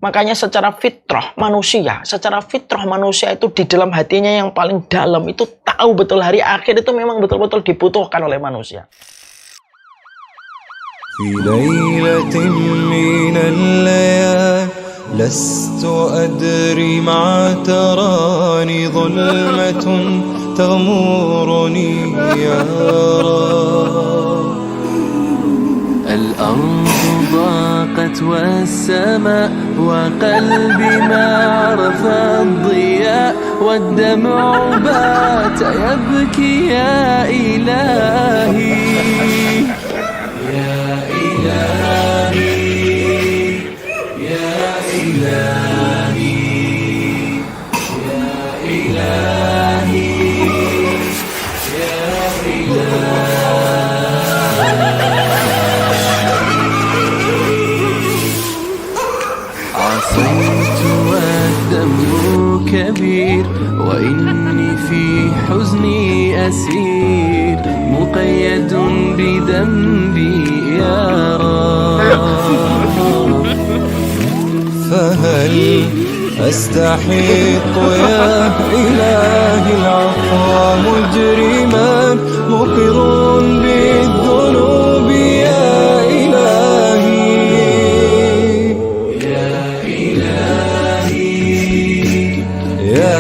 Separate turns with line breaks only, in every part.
Makanya secara fitrah manusia itu di dalam hatinya yang paling dalam itu tahu betul hari akhir itu memang betul-betul dibutuhkan oleh manusia.
في ليلة من الليالي لست أدري ما تراني ظلمة تغمرني يا رب. الأرض ضاقت والسماء وقلبي ما عرف الضياء والدمع بات يبكي يا إلهي يا إلهي يا إلهي يا إلهي يا إلهي. عصيت والذنب كبير وإني في حزني أسير مقيد بذنبي يا رب. فهل أستحق يا إلهي العفو مجرما مقر بالذنوب يا إلهي يا إلهي يا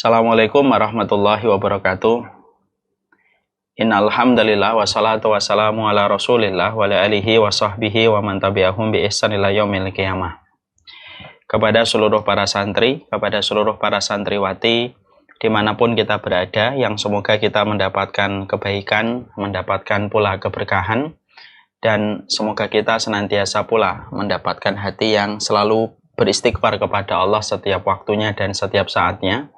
Assalamualaikum warahmatullahi wabarakatuh. Innal hamdalillah wassalatu wassalamu ala Rasulillah wa ala alihi wa sahbihi wa man tabi'ahum bi ihsan ila yaumil qiyamah. Kepada seluruh para santri, kepada seluruh para santriwati dimanapun kita berada, yang semoga kita mendapatkan kebaikan, mendapatkan pula keberkahan, dan semoga kita senantiasa pula mendapatkan hati yang selalu beristighfar kepada Allah setiap waktunya dan setiap saatnya,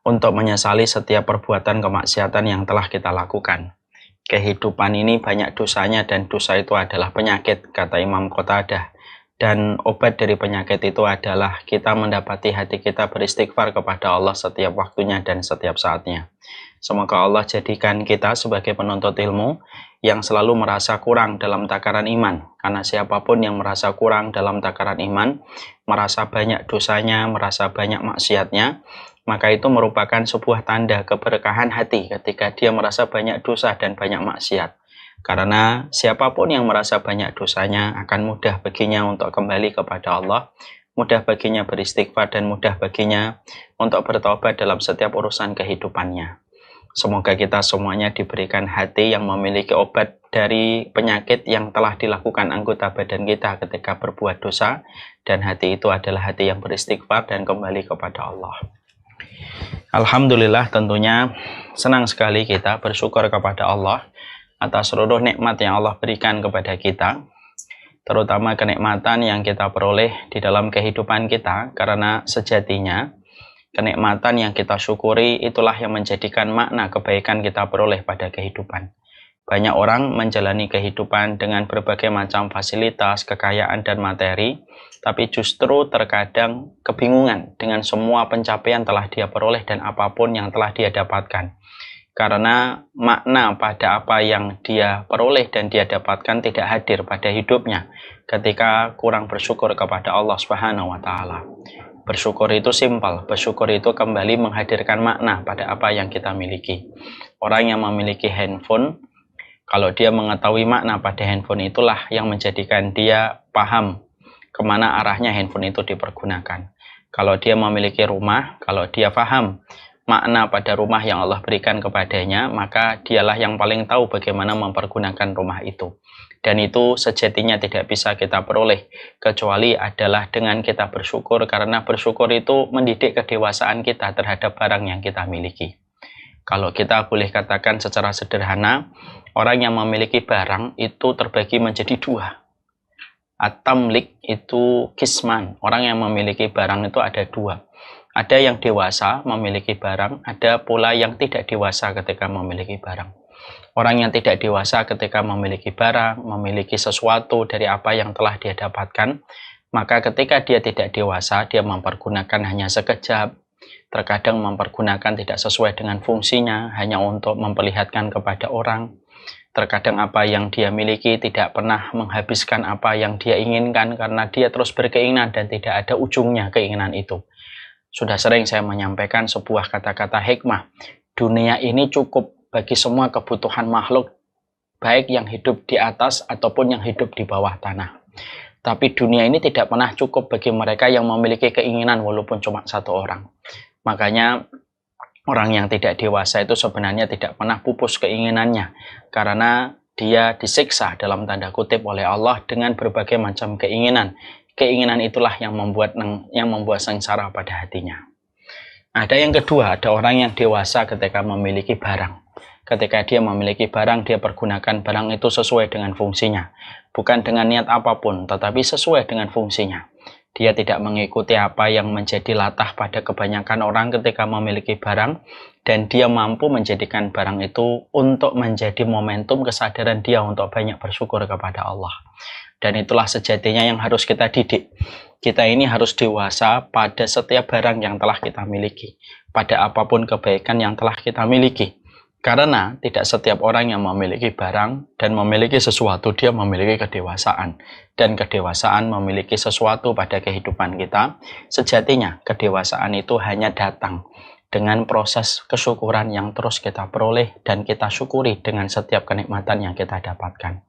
untuk menyesali setiap perbuatan kemaksiatan yang telah kita lakukan. Kehidupan ini banyak dosanya dan dosa itu adalah penyakit, kata Imam Qatadah. Dan obat dari penyakit itu adalah kita mendapati hati kita beristighfar kepada Allah setiap waktunya dan setiap saatnya. Semoga Allah jadikan kita sebagai penuntut ilmu yang selalu merasa kurang dalam takaran iman. Karena siapapun yang merasa kurang dalam takaran iman, merasa banyak dosanya, merasa banyak maksiatnya, maka itu merupakan sebuah tanda keberkahan hati ketika dia merasa banyak dosa dan banyak maksiat. Karena siapapun yang merasa banyak dosanya akan mudah baginya untuk kembali kepada Allah, mudah baginya beristighfar, dan mudah baginya untuk bertobat dalam setiap urusan kehidupannya. Semoga kita semuanya diberikan hati yang memiliki obat dari penyakit yang telah dilakukan anggota badan kita ketika berbuat dosa, dan hati itu adalah hati yang beristighfar dan kembali kepada Allah. Alhamdulillah, tentunya senang sekali kita bersyukur kepada Allah atas seluruh nikmat yang Allah berikan kepada kita, terutama kenikmatan yang kita peroleh di dalam kehidupan kita, karena sejatinya kenikmatan yang kita syukuri itulah yang menjadikan makna kebaikan kita peroleh pada kehidupan. Banyak orang menjalani kehidupan dengan berbagai macam fasilitas, kekayaan, dan materi, tapi justru terkadang kebingungan dengan semua pencapaian telah dia peroleh dan apapun yang telah dia dapatkan. Karena makna pada apa yang dia peroleh dan dia dapatkan tidak hadir pada hidupnya ketika kurang bersyukur kepada Allah Subhanahu wa Ta'ala. Bersyukur itu simpel, bersyukur itu kembali menghadirkan makna pada apa yang kita miliki. Orang yang memiliki handphone, kalau dia mengetahui makna pada handphone, itulah yang menjadikan dia paham kemana arahnya handphone itu dipergunakan. Kalau dia memiliki rumah, kalau dia paham makna pada rumah yang Allah berikan kepadanya, maka dialah yang paling tahu bagaimana mempergunakan rumah itu. Dan itu sejatinya tidak bisa kita peroleh kecuali adalah dengan kita bersyukur, karena bersyukur itu mendidik kedewasaan kita terhadap barang yang kita miliki. Kalau kita boleh katakan secara sederhana, orang yang memiliki barang itu terbagi menjadi dua. At-tamlik itu kisman, orang yang memiliki barang itu ada dua. Ada yang dewasa memiliki barang, ada pula yang tidak dewasa ketika memiliki barang. Orang yang tidak dewasa ketika memiliki barang, memiliki sesuatu dari apa yang telah dia dapatkan, maka ketika dia tidak dewasa, dia mempergunakan hanya sekejap, terkadang mempergunakan tidak sesuai dengan fungsinya, hanya untuk memperlihatkan kepada orang. Terkadang apa yang dia miliki tidak pernah menghabiskan apa yang dia inginkan karena dia terus berkeinginan dan tidak ada ujungnya keinginan itu. Sudah sering saya menyampaikan sebuah kata-kata hikmah. Dunia ini cukup bagi semua kebutuhan makhluk, baik yang hidup di atas ataupun yang hidup di bawah tanah. Tapi dunia ini tidak pernah cukup bagi mereka yang memiliki keinginan walaupun cuma satu orang. Makanya orang yang tidak dewasa itu sebenarnya tidak pernah pupus keinginannya, karena dia disiksa dalam tanda kutip oleh Allah dengan berbagai macam keinginan. Keinginan itulah yang membuat sengsara pada hatinya. Ada yang kedua, ada orang yang dewasa ketika memiliki barang. Ketika dia memiliki barang, dia pergunakan barang itu sesuai dengan fungsinya. Bukan dengan niat apapun, tetapi sesuai dengan fungsinya. Dia tidak mengikuti apa yang menjadi latah pada kebanyakan orang ketika memiliki barang, dan dia mampu menjadikan barang itu untuk menjadi momentum kesadaran dia untuk banyak bersyukur kepada Allah. Dan itulah sejatinya yang harus kita didik. Kita ini harus dewasa pada setiap barang yang telah kita miliki, pada apapun kebaikan yang telah kita miliki. Karena tidak setiap orang yang memiliki barang dan memiliki sesuatu, dia memiliki kedewasaan. Dan kedewasaan memiliki sesuatu pada kehidupan kita. Sejatinya, kedewasaan itu hanya datang dengan proses kesyukuran yang terus kita peroleh dan kita syukuri dengan setiap kenikmatan yang kita dapatkan.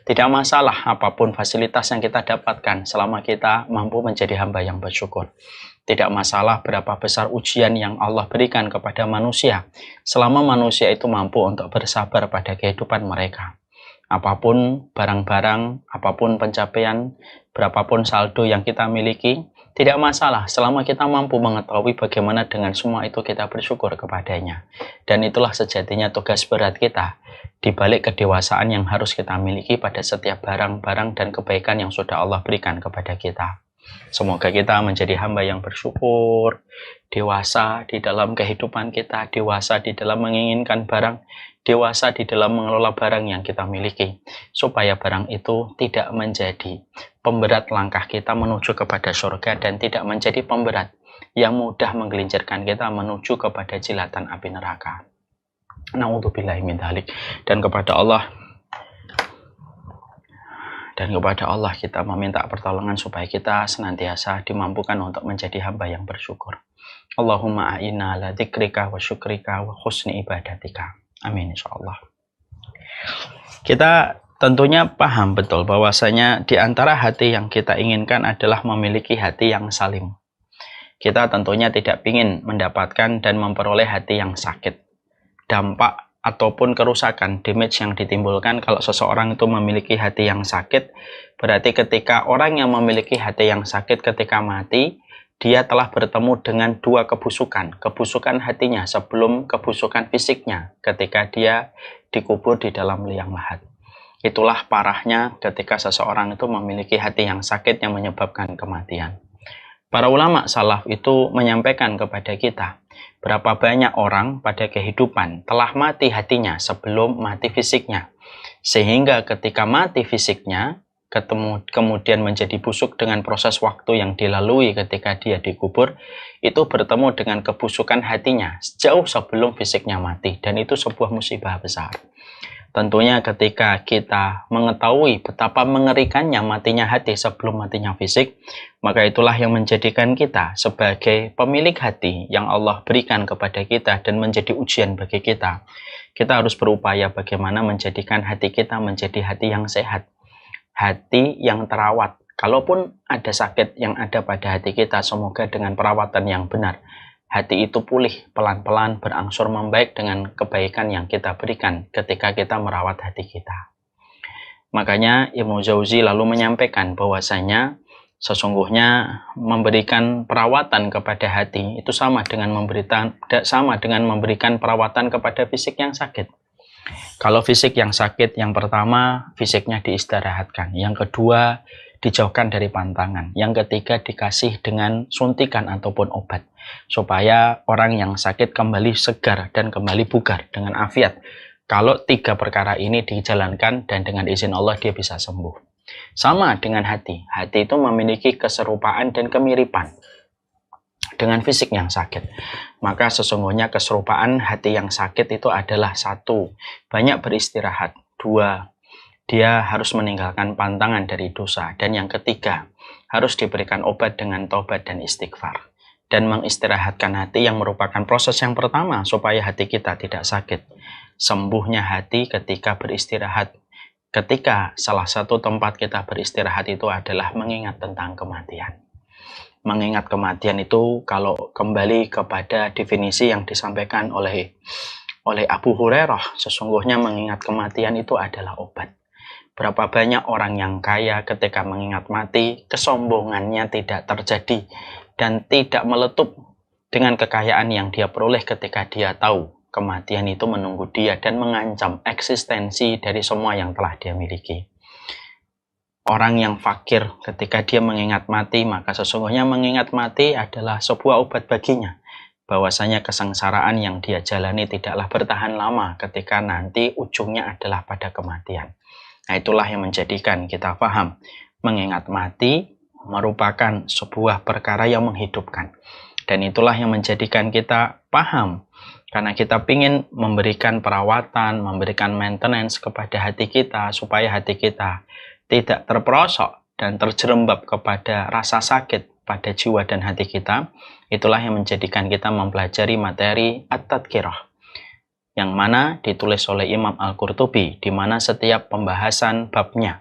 Tidak masalah apapun fasilitas yang kita dapatkan selama kita mampu menjadi hamba yang bersyukur. Tidak masalah berapa besar ujian yang Allah berikan kepada manusia, selama manusia itu mampu untuk bersabar pada kehidupan mereka. Apapun barang-barang, apapun pencapaian, berapapun saldo yang kita miliki, tidak masalah selama kita mampu mengetahui bagaimana dengan semua itu kita bersyukur kepadanya. Dan itulah sejatinya tugas berat kita, di balik kedewasaan yang harus kita miliki pada setiap barang-barang dan kebaikan yang sudah Allah berikan kepada kita. Semoga kita menjadi hamba yang bersyukur, dewasa di dalam kehidupan kita, dewasa di dalam menginginkan barang, dewasa di dalam mengelola barang yang kita miliki, supaya barang itu tidak menjadi pemberat langkah kita menuju kepada surga dan tidak menjadi pemberat yang mudah menggelincirkan kita menuju kepada jilatan api neraka. Na'udzubillahi min dzalik. Dan kepada Allah kita meminta pertolongan supaya kita senantiasa dimampukan untuk menjadi hamba yang bersyukur. Allahumma a'inna ala dzikrika wa syukrika wa husni ibadatika. Amin insyaallah. Kita tentunya paham betul bahwasanya di antara hati yang kita inginkan adalah memiliki hati yang salim. Kita tentunya tidak ingin mendapatkan dan memperoleh hati yang sakit. Dampak ataupun kerusakan, damage yang ditimbulkan kalau seseorang itu memiliki hati yang sakit, berarti ketika orang yang memiliki hati yang sakit ketika mati, dia telah bertemu dengan dua kebusukan. Kebusukan hatinya sebelum kebusukan fisiknya ketika dia dikubur di dalam liang lahat. Itulah parahnya ketika seseorang itu memiliki hati yang sakit yang menyebabkan kematian. Para ulama salaf itu menyampaikan kepada kita, berapa banyak orang pada kehidupan telah mati hatinya sebelum mati fisiknya. Sehingga ketika mati fisiknya, kemudian menjadi busuk dengan proses waktu yang dilalui ketika dia dikubur, itu bertemu dengan kebusukan hatinya jauh sebelum fisiknya mati. Dan itu sebuah musibah besar. Tentunya ketika kita mengetahui betapa mengerikannya matinya hati sebelum matinya fisik, maka itulah yang menjadikan kita sebagai pemilik hati yang Allah berikan kepada kita dan menjadi ujian bagi kita. Kita harus berupaya bagaimana menjadikan hati kita menjadi hati yang sehat, hati yang terawat. Kalaupun ada sakit yang ada pada hati kita, semoga dengan perawatan yang benar, hati itu pulih pelan-pelan berangsur membaik dengan kebaikan yang kita berikan ketika kita merawat hati kita. Makanya Ibnu Jauzi lalu menyampaikan bahwasanya sesungguhnya memberikan perawatan kepada hati itu sama dengan memberikan perawatan kepada fisik yang sakit. Kalau fisik yang sakit, yang pertama fisiknya diistirahatkan, yang kedua dijauhkan dari pantangan, yang ketiga dikasih dengan suntikan ataupun obat supaya orang yang sakit kembali segar dan kembali bugar dengan afiat. kalau 3 perkara ini dijalankan dan dengan izin Allah dia bisa sembuh. Sama dengan hati. Hati itu memiliki keserupaan dan kemiripan dengan fisik yang sakit. Maka sesungguhnya keserupaan hati yang sakit itu adalah 1, banyak beristirahat. 2, dia harus meninggalkan pantangan dari dosa. Dan yang ketiga, harus diberikan obat dengan taubat dan istighfar. Dan mengistirahatkan hati yang merupakan proses yang pertama supaya hati kita tidak sakit. Sembuhnya hati ketika beristirahat. Ketika salah satu tempat kita beristirahat itu adalah mengingat tentang kematian. Mengingat kematian itu kalau kembali kepada definisi yang disampaikan oleh Abu Hurairah, sesungguhnya mengingat kematian itu adalah obat. Berapa banyak orang yang kaya ketika mengingat mati, kesombongannya tidak terjadi dan tidak meletup dengan kekayaan yang dia peroleh ketika dia tahu kematian itu menunggu dia dan mengancam eksistensi dari semua yang telah dia miliki. Orang yang fakir ketika dia mengingat mati, maka sesungguhnya mengingat mati adalah sebuah obat baginya. Bahwasanya kesengsaraan yang dia jalani tidaklah bertahan lama ketika nanti ujungnya adalah pada kematian. Nah, itulah yang menjadikan kita paham. Mengingat mati merupakan sebuah perkara yang menghidupkan. Dan itulah yang menjadikan kita paham. Karena kita ingin memberikan perawatan, memberikan maintenance kepada hati kita, supaya hati kita tidak terperosok dan terjerembab kepada rasa sakit pada jiwa dan hati kita. Itulah yang menjadikan kita mempelajari materi At-Tadhkirah, yang mana ditulis oleh Imam Al-Qurtubi, di mana setiap pembahasan babnya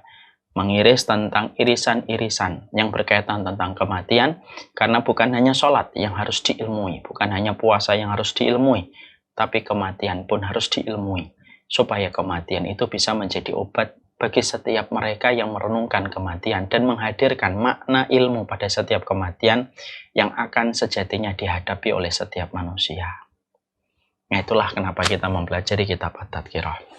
mengiris tentang irisan-irisan yang berkaitan tentang kematian, karena bukan hanya sholat yang harus diilmui, bukan hanya puasa yang harus diilmui, tapi kematian pun harus diilmui, supaya kematian itu bisa menjadi obat bagi setiap mereka yang merenungkan kematian dan menghadirkan makna ilmu pada setiap kematian yang akan sejatinya dihadapi oleh setiap manusia. Nah, itulah kenapa kita mempelajari kitab At-Tadhkirah.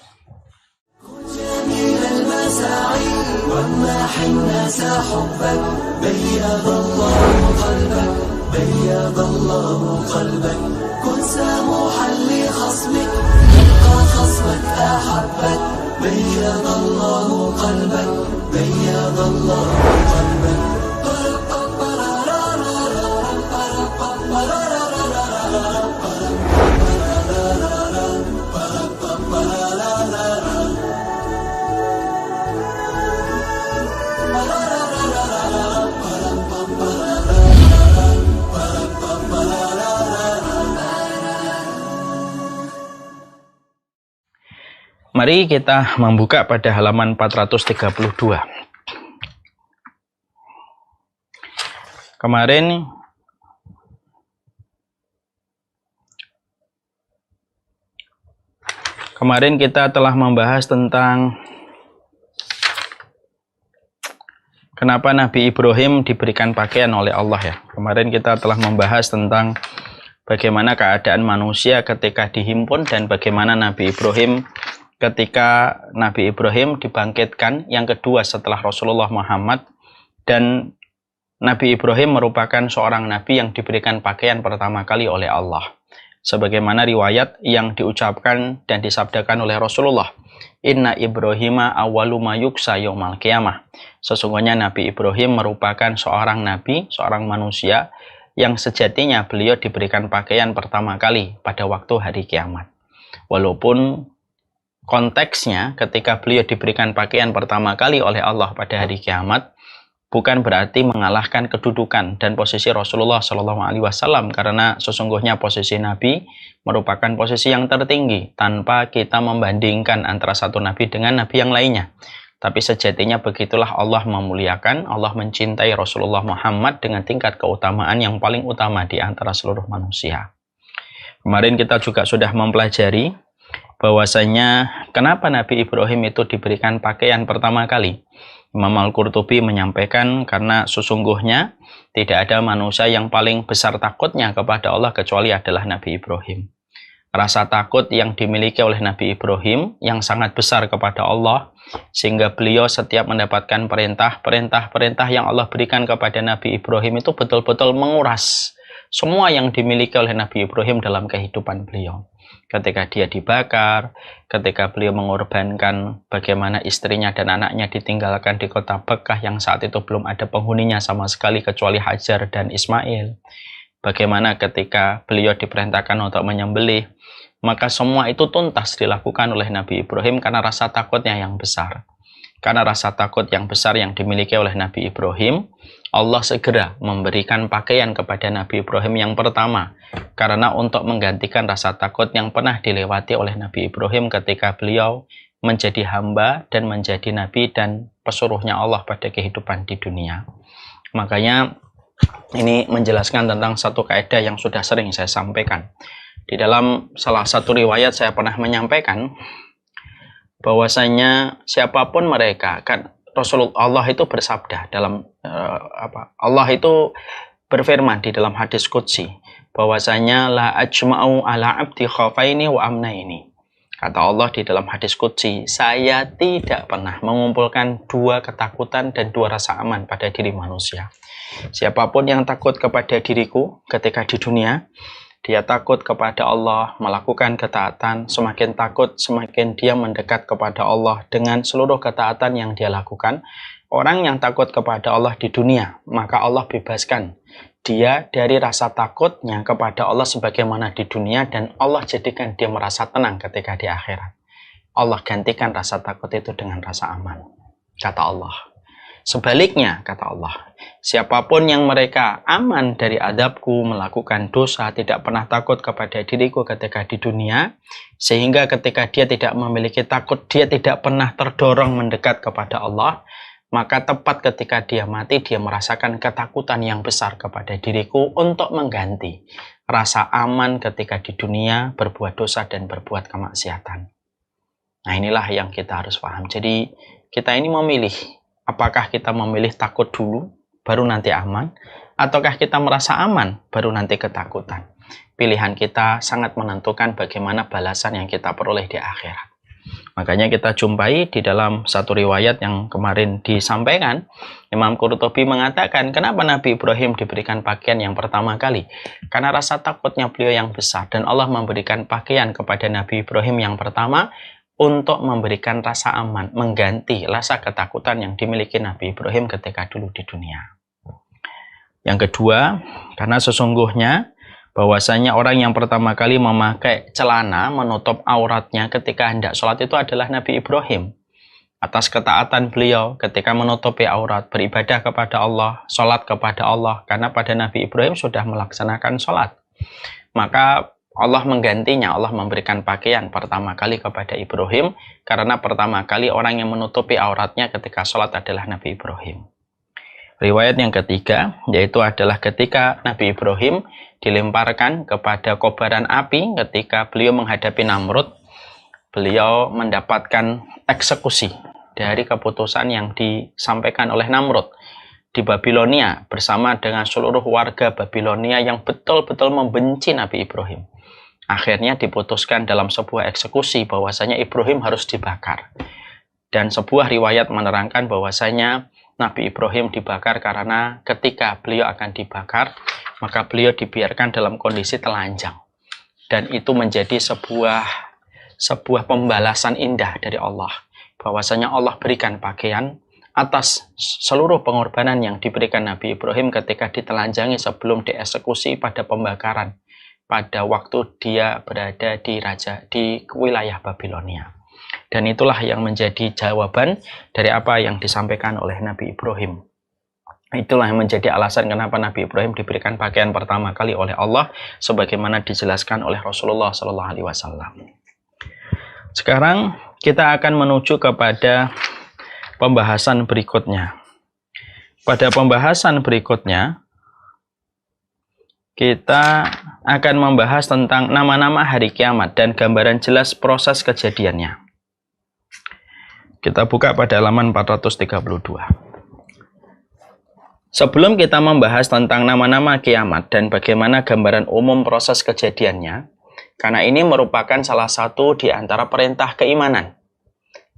Mari kita membuka pada halaman 432. Kemarin kita telah membahas tentang kenapa Nabi Ibrahim diberikan pakaian oleh Allah ya. Kemarin kita telah membahas tentang bagaimana keadaan manusia ketika dihimpun dan bagaimana Nabi Ibrahim ketika Nabi Ibrahim dibangkitkan yang kedua setelah Rasulullah Muhammad, dan Nabi Ibrahim merupakan seorang nabi yang diberikan pakaian pertama kali oleh Allah. Sebagaimana riwayat yang diucapkan dan disabdakan oleh Rasulullah, Inna Ibrahima awwalu ma yuksa yaumal qiyamah. Sesungguhnya Nabi Ibrahim merupakan seorang nabi, seorang manusia yang sejatinya beliau diberikan pakaian pertama kali pada waktu hari kiamat. Walaupun konteksnya ketika beliau diberikan pakaian pertama kali oleh Allah pada hari kiamat bukan berarti mengalahkan kedudukan dan posisi Rasulullah SAW, karena sesungguhnya posisi Nabi merupakan posisi yang tertinggi tanpa kita membandingkan antara satu Nabi dengan Nabi yang lainnya. Tapi sejatinya begitulah Allah memuliakan, Allah mencintai Rasulullah Muhammad dengan tingkat keutamaan yang paling utama di antara seluruh manusia. Kemarin kita juga sudah mempelajari bahwasanya kenapa Nabi Ibrahim itu diberikan pakaian pertama kali. Imam Al-Qurtubi menyampaikan karena sesungguhnya tidak ada manusia yang paling besar takutnya kepada Allah kecuali adalah Nabi Ibrahim. Rasa takut yang dimiliki oleh Nabi Ibrahim yang sangat besar kepada Allah, sehingga beliau setiap mendapatkan perintah yang Allah berikan kepada Nabi Ibrahim itu betul-betul menguras semua yang dimiliki oleh Nabi Ibrahim dalam kehidupan beliau. Ketika dia dibakar, ketika beliau mengorbankan bagaimana istrinya dan anaknya ditinggalkan di kota Mekah yang saat itu belum ada penghuninya sama sekali kecuali Hajar dan Ismail. Bagaimana ketika beliau diperintahkan untuk menyembelih, maka semua itu tuntas dilakukan oleh Nabi Ibrahim karena rasa takutnya yang besar. Karena rasa takut yang besar yang dimiliki oleh Nabi Ibrahim, Allah segera memberikan pakaian kepada Nabi Ibrahim yang pertama. Karena untuk menggantikan rasa takut yang pernah dilewati oleh Nabi Ibrahim ketika beliau menjadi hamba dan menjadi nabi dan pesuruhnya Allah pada kehidupan di dunia. Makanya ini menjelaskan tentang satu kaidah yang sudah sering saya sampaikan. Di dalam salah satu riwayat saya pernah menyampaikan bahwasanya siapapun mereka, kan Rasulullah Allah itu bersabda dalam Allah itu berfirman di dalam hadis qudsi bahwasanya la ajma'u ala abdi khaufaini wa amnaini. Kata Allah di dalam hadis qudsi, saya tidak pernah mengumpulkan dua ketakutan dan dua rasa aman pada diri manusia. Siapapun yang takut kepada diriku ketika di dunia, dia takut kepada Allah, melakukan ketaatan, semakin takut, semakin dia mendekat kepada Allah dengan seluruh ketaatan yang dia lakukan. Orang yang takut kepada Allah di dunia, maka Allah bebaskan dia dari rasa takutnya kepada Allah sebagaimana di dunia dan Allah jadikan dia merasa tenang ketika di akhirat. Allah gantikan rasa takut itu dengan rasa aman, kata Allah. Sebaliknya, kata Allah, siapapun yang mereka aman dari adabku, melakukan dosa, tidak pernah takut kepada diriku ketika di dunia, sehingga ketika dia tidak memiliki takut, dia tidak pernah terdorong mendekat kepada Allah, maka tepat ketika dia mati, dia merasakan ketakutan yang besar kepada diriku untuk mengganti rasa aman ketika di dunia berbuat dosa dan berbuat kemaksiatan. Nah, inilah yang kita harus paham. Jadi, kita ini memilih. Apakah kita memilih takut dulu, baru nanti aman? Ataukah kita merasa aman, baru nanti ketakutan? Pilihan kita sangat menentukan bagaimana balasan yang kita peroleh di akhirat. Makanya kita jumpai di dalam satu riwayat yang kemarin disampaikan, Imam Qurtubi mengatakan, kenapa Nabi Ibrahim diberikan pakaian yang pertama kali? Karena rasa takutnya beliau yang besar, dan Allah memberikan pakaian kepada Nabi Ibrahim yang pertama, untuk memberikan rasa aman, mengganti rasa ketakutan yang dimiliki Nabi Ibrahim ketika dulu di dunia. Yang kedua, karena sesungguhnya bahwasanya orang yang pertama kali memakai celana menutup auratnya ketika hendak sholat itu adalah Nabi Ibrahim. Atas ketaatan beliau ketika menutupi aurat, beribadah kepada Allah, sholat kepada Allah, karena pada Nabi Ibrahim sudah melaksanakan sholat. Maka Allah menggantinya, Allah memberikan pakaian pertama kali kepada Ibrahim, karena pertama kali orang yang menutupi auratnya ketika sholat adalah Nabi Ibrahim. Riwayat yang ketiga, yaitu adalah ketika Nabi Ibrahim dilemparkan kepada kobaran api ketika beliau menghadapi Namrud, beliau mendapatkan eksekusi dari keputusan yang disampaikan oleh Namrud di Babilonia bersama dengan seluruh warga Babilonia yang betul-betul membenci Nabi Ibrahim. Akhirnya diputuskan dalam sebuah eksekusi bahwasanya Ibrahim harus dibakar. Dan sebuah riwayat menerangkan bahwasanya Nabi Ibrahim dibakar karena ketika beliau akan dibakar, maka beliau dibiarkan dalam kondisi telanjang. Dan itu menjadi sebuah pembalasan indah dari Allah. Bahwasanya Allah berikan pakaian atas seluruh pengorbanan yang diberikan Nabi Ibrahim ketika ditelanjangi sebelum dieksekusi pada pembakaran. Pada waktu dia berada di wilayah Babilonia. Dan itulah yang menjadi jawaban dari apa yang disampaikan oleh Nabi Ibrahim. Itulah yang menjadi alasan kenapa Nabi Ibrahim diberikan pakaian pertama kali oleh Allah, sebagaimana dijelaskan oleh Rasulullah SAW. Sekarang kita akan menuju kepada pembahasan berikutnya. Pada pembahasan berikutnya, kita akan membahas tentang nama-nama hari kiamat dan gambaran jelas proses kejadiannya. Kita buka pada halaman 432. Sebelum kita membahas tentang nama-nama kiamat dan bagaimana gambaran umum proses kejadiannya, karena ini merupakan salah satu di antara perintah keimanan.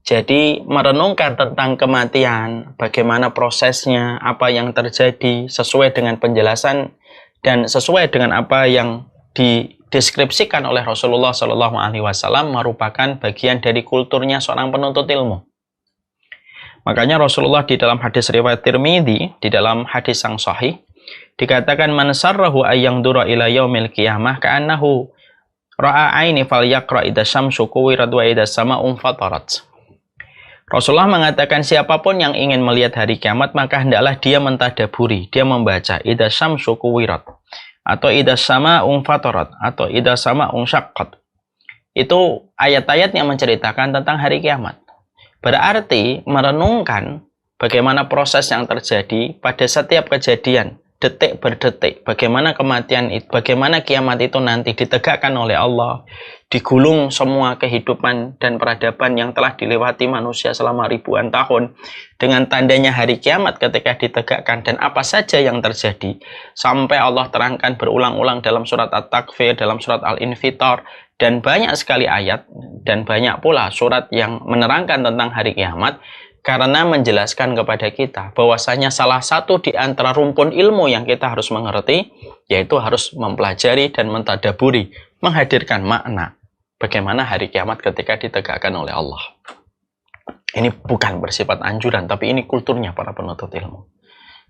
Jadi merenungkan tentang kematian, bagaimana prosesnya, apa yang terjadi, sesuai dengan penjelasan dan sesuai dengan apa yang dideskripsikan oleh Rasulullah Shallallahu Alaihi Wasallam merupakan bagian dari kulturnya seorang penuntut ilmu. Makanya Rasulullah di dalam hadis riwayat Tirmidzi, di dalam hadis yang sahih, dikatakan man sarrahu ayyang dura ila yaumil qiyamah ka'annahu ra'a aini falyaqra idza syamsu kuwirat wa idza sama'u fatarat. Rasulullah mengatakan siapapun yang ingin melihat hari kiamat maka hendaklah dia mentadaburi, dia membaca idza syamsu kuwirat atau idza sama'u fatarat atau idza sama'u syaqqat. Itu ayat-ayat yang menceritakan tentang hari kiamat. Berarti merenungkan bagaimana proses yang terjadi pada setiap kejadian, detik berdetik, bagaimana kematian itu, bagaimana kiamat itu nanti ditegakkan oleh Allah, digulung semua kehidupan dan peradaban yang telah dilewati manusia selama ribuan tahun dengan tandanya hari kiamat ketika ditegakkan dan apa saja yang terjadi, sampai Allah terangkan berulang-ulang dalam surat At-Takfir, dalam surat Al-Infitar, dan banyak sekali ayat dan banyak pula surat yang menerangkan tentang hari kiamat, karena menjelaskan kepada kita bahwasanya salah satu di antara rumpun ilmu yang kita harus mengerti, yaitu harus mempelajari dan mentadaburi, menghadirkan makna bagaimana hari kiamat ketika ditegakkan oleh Allah. Ini bukan bersifat anjuran, tapi ini kulturnya para penuntut ilmu.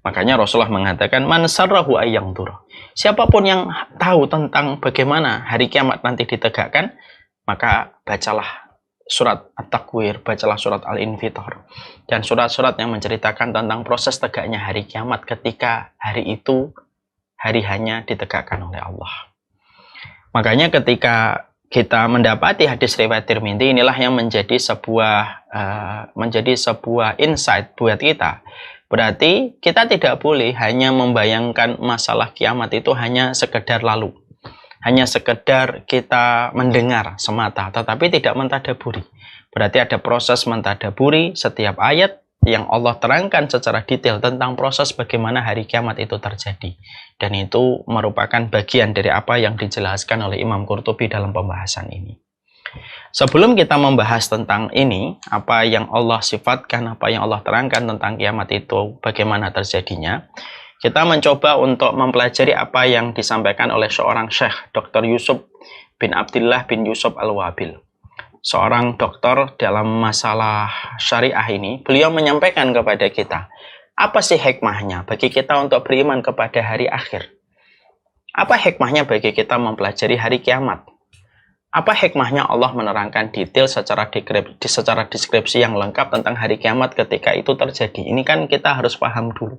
Makanya Rasulullah mengatakan, man sarrahu ayyang dura. Siapapun yang tahu tentang bagaimana hari kiamat nanti ditegakkan, maka bacalah surat At-Takwir, bacalah surat Al-Infitar, dan surat-surat yang menceritakan tentang proses tegaknya hari kiamat ketika hari itu, hari hanya ditegakkan oleh Allah. Makanya ketika kita mendapati hadis riwayat Tirmidzi, inilah yang menjadi sebuah insight buat kita. Berarti kita tidak boleh hanya membayangkan masalah kiamat itu hanya sekedar lalu, hanya sekedar kita mendengar semata, tetapi tidak mentadaburi. Berarti ada proses mentadaburi setiap ayat yang Allah terangkan secara detail tentang proses bagaimana hari kiamat itu terjadi. Dan itu merupakan bagian dari apa yang dijelaskan oleh Imam Qurtubi dalam pembahasan ini. Sebelum kita membahas tentang ini, apa yang Allah sifatkan, apa yang Allah terangkan tentang kiamat itu, bagaimana terjadinya, kita mencoba untuk mempelajari apa yang disampaikan oleh seorang Syekh, Dr. Yusuf bin Abdillah bin Yusuf Al-Wabil. Seorang dokter dalam masalah syariah ini, beliau menyampaikan kepada kita, apa sih hikmahnya bagi kita untuk beriman kepada hari akhir? Apa hikmahnya bagi kita mempelajari hari kiamat? Apa hikmahnya Allah menerangkan detail secara deskripsi yang lengkap tentang hari kiamat ketika itu terjadi? Ini kan kita harus paham dulu,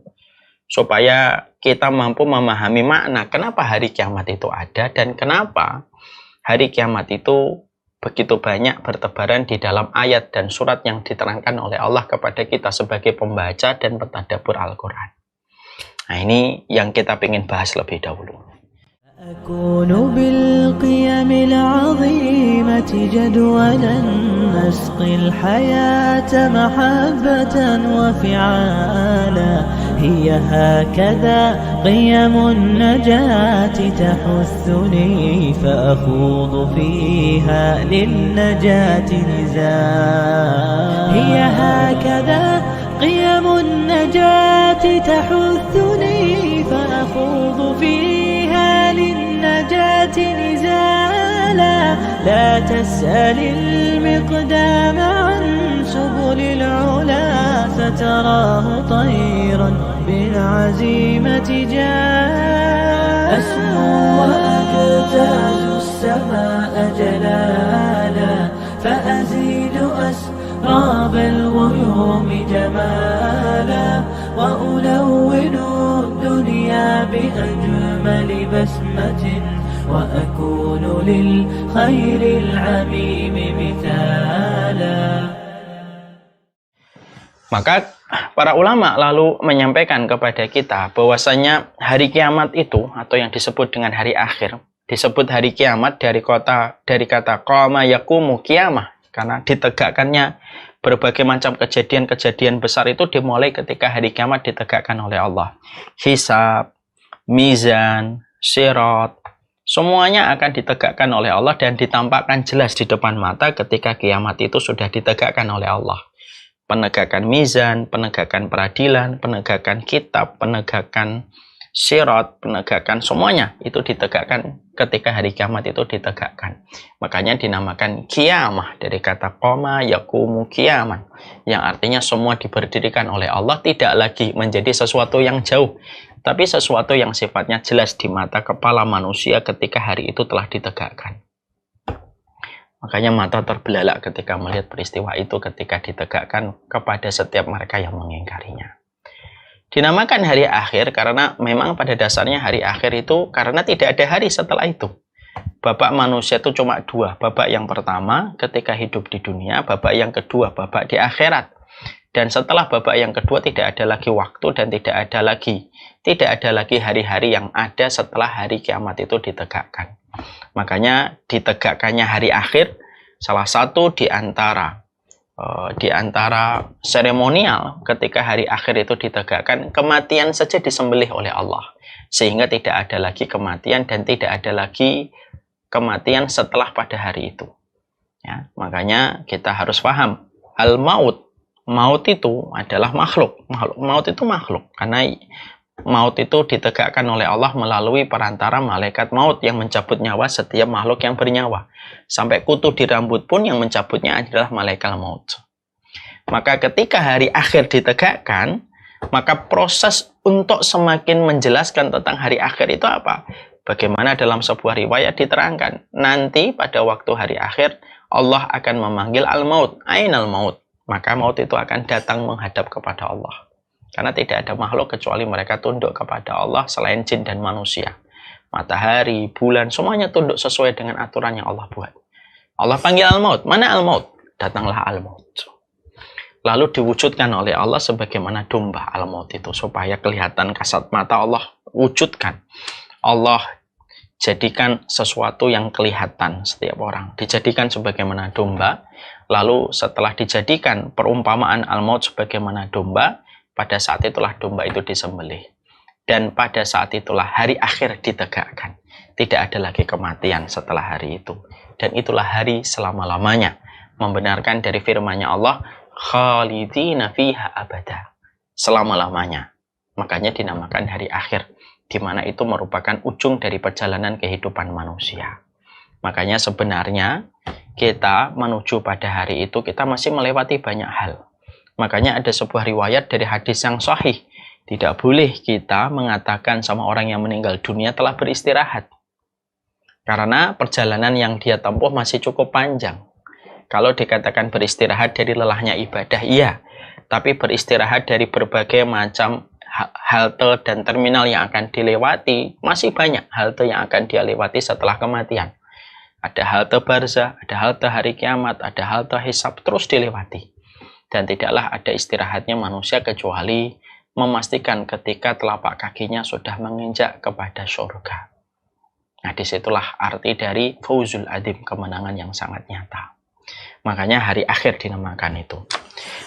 supaya kita mampu memahami makna kenapa hari kiamat itu ada dan kenapa hari kiamat itu begitu banyak bertebaran di dalam ayat dan surat yang diterangkan oleh Allah kepada kita sebagai pembaca dan pentadabbur Al-Quran. Nah, ini yang kita ingin bahas lebih dahulu.
أكون بالقيم العظيمة جدولا نسقي الحياة محبة وفعالا هي هكذا قيم النجاة تحثني فأخوض فيها للنجاة نزالا هي هكذا قيم النجاة تحثني فأخوض فيها للنجاة نزالا لا تسأل المقدام عن سبل العلا ستراه طيرا بالعزيمة جاء أسمو وأجتاز السماء جلالا فأزيد أسراب الغيوم جمالا وألون الدنيا بأجمل بسمة وأكون للخير العميم مثالا.
Maka para ulama lalu menyampaikan kepada kita bahwasanya hari kiamat itu, atau yang disebut dengan hari akhir, disebut hari kiamat dari kata qama yaqumu qiyamah, karena ditegakkannya berbagai macam kejadian-kejadian besar itu dimulai ketika hari kiamat ditegakkan oleh Allah. Hisab, mizan, sirat, semuanya akan ditegakkan oleh Allah dan ditampakkan jelas di depan mata ketika kiamat itu sudah ditegakkan oleh Allah. Penegakan mizan, penegakan peradilan, penegakan kitab, penegakan sirat, penegakan, semuanya itu ditegakkan ketika hari kiamat itu ditegakkan. Makanya dinamakan kiamah dari kata qoma yaqumu qiyaman, yang artinya semua diberdirikan oleh Allah, tidak lagi menjadi sesuatu yang jauh, tapi sesuatu yang sifatnya jelas di mata kepala manusia ketika hari itu telah ditegakkan. Makanya mata terbelalak ketika melihat peristiwa itu ketika ditegakkan kepada setiap mereka yang mengingkarinya. Dinamakan hari akhir karena memang pada dasarnya hari akhir itu karena tidak ada hari setelah itu. Babak manusia itu cuma dua. Babak yang pertama ketika hidup di dunia, babak yang kedua babak di akhirat. Dan setelah babak yang kedua tidak ada lagi waktu dan tidak ada lagi hari-hari yang ada setelah hari kiamat itu ditegakkan. Makanya ditegakkannya hari akhir salah satu di antara seremonial ketika hari akhir itu ditegakkan, kematian saja disembelih oleh Allah sehingga tidak ada lagi kematian dan tidak ada lagi kematian setelah pada hari itu. Ya, makanya kita harus paham al-maut. Maut itu adalah makhluk. Maut itu makhluk karena maut itu ditegakkan oleh Allah melalui perantara malaikat maut yang mencabut nyawa setiap makhluk yang bernyawa. Sampai kutu di rambut pun yang mencabutnya adalah malaikat maut. Maka ketika hari akhir ditegakkan, maka proses untuk semakin menjelaskan tentang hari akhir itu apa? Bagaimana dalam sebuah riwayat diterangkan, nanti pada waktu hari akhir Allah akan memanggil al-maut, ainal maut. Maka maut itu akan datang menghadap kepada Allah. Karena tidak ada makhluk kecuali mereka tunduk kepada Allah selain jin dan manusia. Matahari, bulan, semuanya tunduk sesuai dengan aturan yang Allah buat. Allah panggil al-maut. Mana al-maut? Datanglah al-maut. Lalu diwujudkan oleh Allah sebagaimana domba al-maut itu. Supaya kelihatan kasat mata Allah wujudkan. Allah jadikan sesuatu yang kelihatan setiap orang. Dijadikan sebagaimana domba. Lalu setelah dijadikan perumpamaan al-maut sebagaimana domba, pada saat itulah domba itu disembelih. Dan pada saat itulah hari akhir ditegakkan. Tidak ada lagi kematian setelah hari itu. Dan itulah hari selama-lamanya. Membenarkan dari firman-Nya Allah, khalidina fiha abada. Selama-lamanya. Makanya dinamakan hari akhir. Di mana itu merupakan ujung dari perjalanan kehidupan manusia. Makanya sebenarnya kita menuju pada hari itu kita masih melewati banyak hal. Makanya ada sebuah riwayat dari hadis yang sahih. Tidak boleh kita mengatakan sama orang yang meninggal dunia telah beristirahat. Karena perjalanan yang dia tempuh masih cukup panjang. Kalau dikatakan beristirahat dari lelahnya ibadah, iya. Tapi beristirahat dari berbagai macam halte dan terminal yang akan dilewati, masih banyak halte yang akan dia lewati setelah kematian. Ada halte barzah, ada halte hari kiamat, ada halte hisab, terus dilewati. Dan tidaklah ada istirahatnya manusia kecuali memastikan ketika telapak kakinya sudah menginjak kepada surga. Nah, disitulah arti dari fauzul adim, kemenangan yang sangat nyata. Makanya hari akhir dinamakan itu.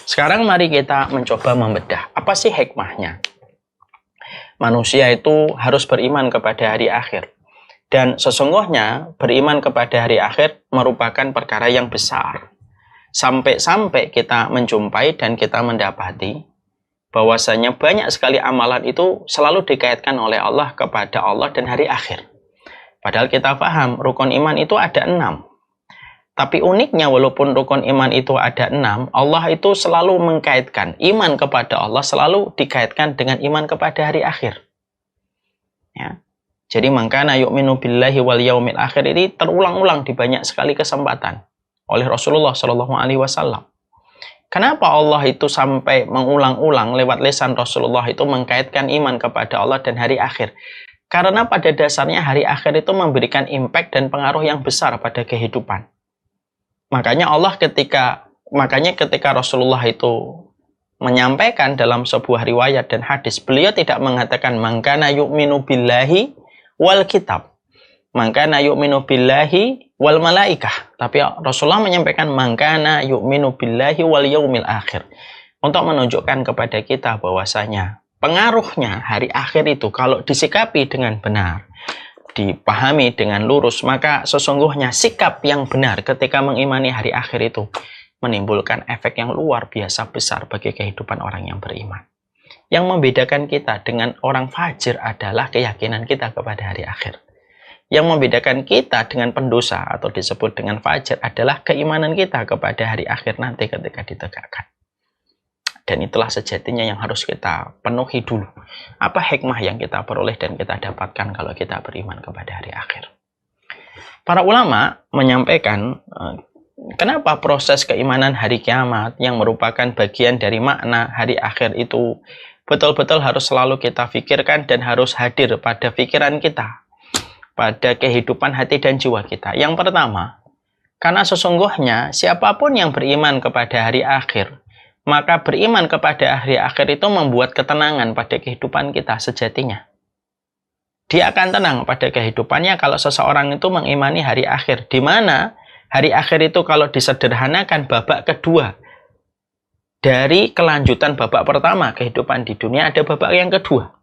Sekarang mari kita mencoba membedah. Apa sih hikmahnya? Manusia itu harus beriman kepada hari akhir. Dan sesungguhnya beriman kepada hari akhir merupakan perkara yang besar. Sampai-sampai kita menjumpai dan kita mendapati bahwasanya banyak sekali amalan itu selalu dikaitkan oleh Allah kepada Allah dan hari akhir. Padahal kita paham rukun iman itu ada 6. Tapi uniknya walaupun rukun iman itu ada 6, Allah itu selalu mengkaitkan iman kepada Allah selalu dikaitkan dengan iman kepada hari akhir. Ya. Jadi mangkana yu'minu billahi wal yaumil akhir ini terulang-ulang di banyak sekali kesempatan oleh Rasulullah Shallallahu Alaihi Wasallam. Kenapa Allah itu sampai mengulang-ulang lewat lisan Rasulullah itu mengkaitkan iman kepada Allah dan hari akhir? Karena pada dasarnya hari akhir itu memberikan impact dan pengaruh yang besar pada kehidupan. Makanya ketika Rasulullah itu menyampaikan dalam sebuah riwayat dan hadis, beliau tidak mengatakan mangkana yu'minu billahi wal kitab, mangkana yu'minu billahi wal malaikah, tapi Rasulullah menyampaikan mangkana yu'minu billahi wal yaumil akhir, untuk menunjukkan kepada kita bahwasanya pengaruhnya hari akhir itu kalau disikapi dengan benar, dipahami dengan lurus, maka sesungguhnya sikap yang benar ketika mengimani hari akhir itu menimbulkan efek yang luar biasa besar bagi kehidupan orang yang beriman. Yang membedakan kita dengan orang fajir adalah keyakinan kita kepada hari akhir. Yang membedakan kita dengan pendosa atau disebut dengan fajir adalah keimanan kita kepada hari akhir nanti ketika ditegakkan. Dan itulah sejatinya yang harus kita penuhi dulu. Apa hikmah yang kita peroleh dan kita dapatkan kalau kita beriman kepada hari akhir. Para ulama menyampaikan kenapa proses keimanan hari kiamat yang merupakan bagian dari makna hari akhir itu betul-betul harus selalu kita pikirkan dan harus hadir pada pikiran kita, pada kehidupan hati dan jiwa kita. Yang pertama, karena sesungguhnya siapapun yang beriman kepada hari akhir, maka beriman kepada hari akhir itu membuat ketenangan pada kehidupan kita sejatinya. Dia akan tenang pada kehidupannya kalau seseorang itu mengimani hari akhir, di mana hari akhir itu kalau disederhanakan babak kedua dari kelanjutan babak pertama kehidupan di dunia, ada babak yang kedua.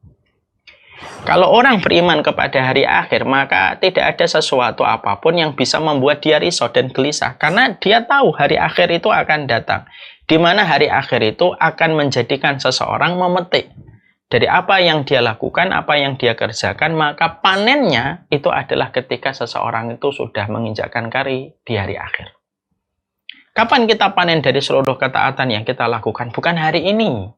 Kalau orang beriman kepada hari akhir, maka tidak ada sesuatu apapun yang bisa membuat dia risau dan gelisah. Karena dia tahu hari akhir itu akan datang. Di mana hari akhir itu akan menjadikan seseorang memetik dari apa yang dia lakukan, apa yang dia kerjakan, maka panennya itu adalah ketika seseorang itu sudah menginjakkan kaki di hari akhir. Kapan kita panen dari seluruh ketaatan yang kita lakukan? Bukan hari ini.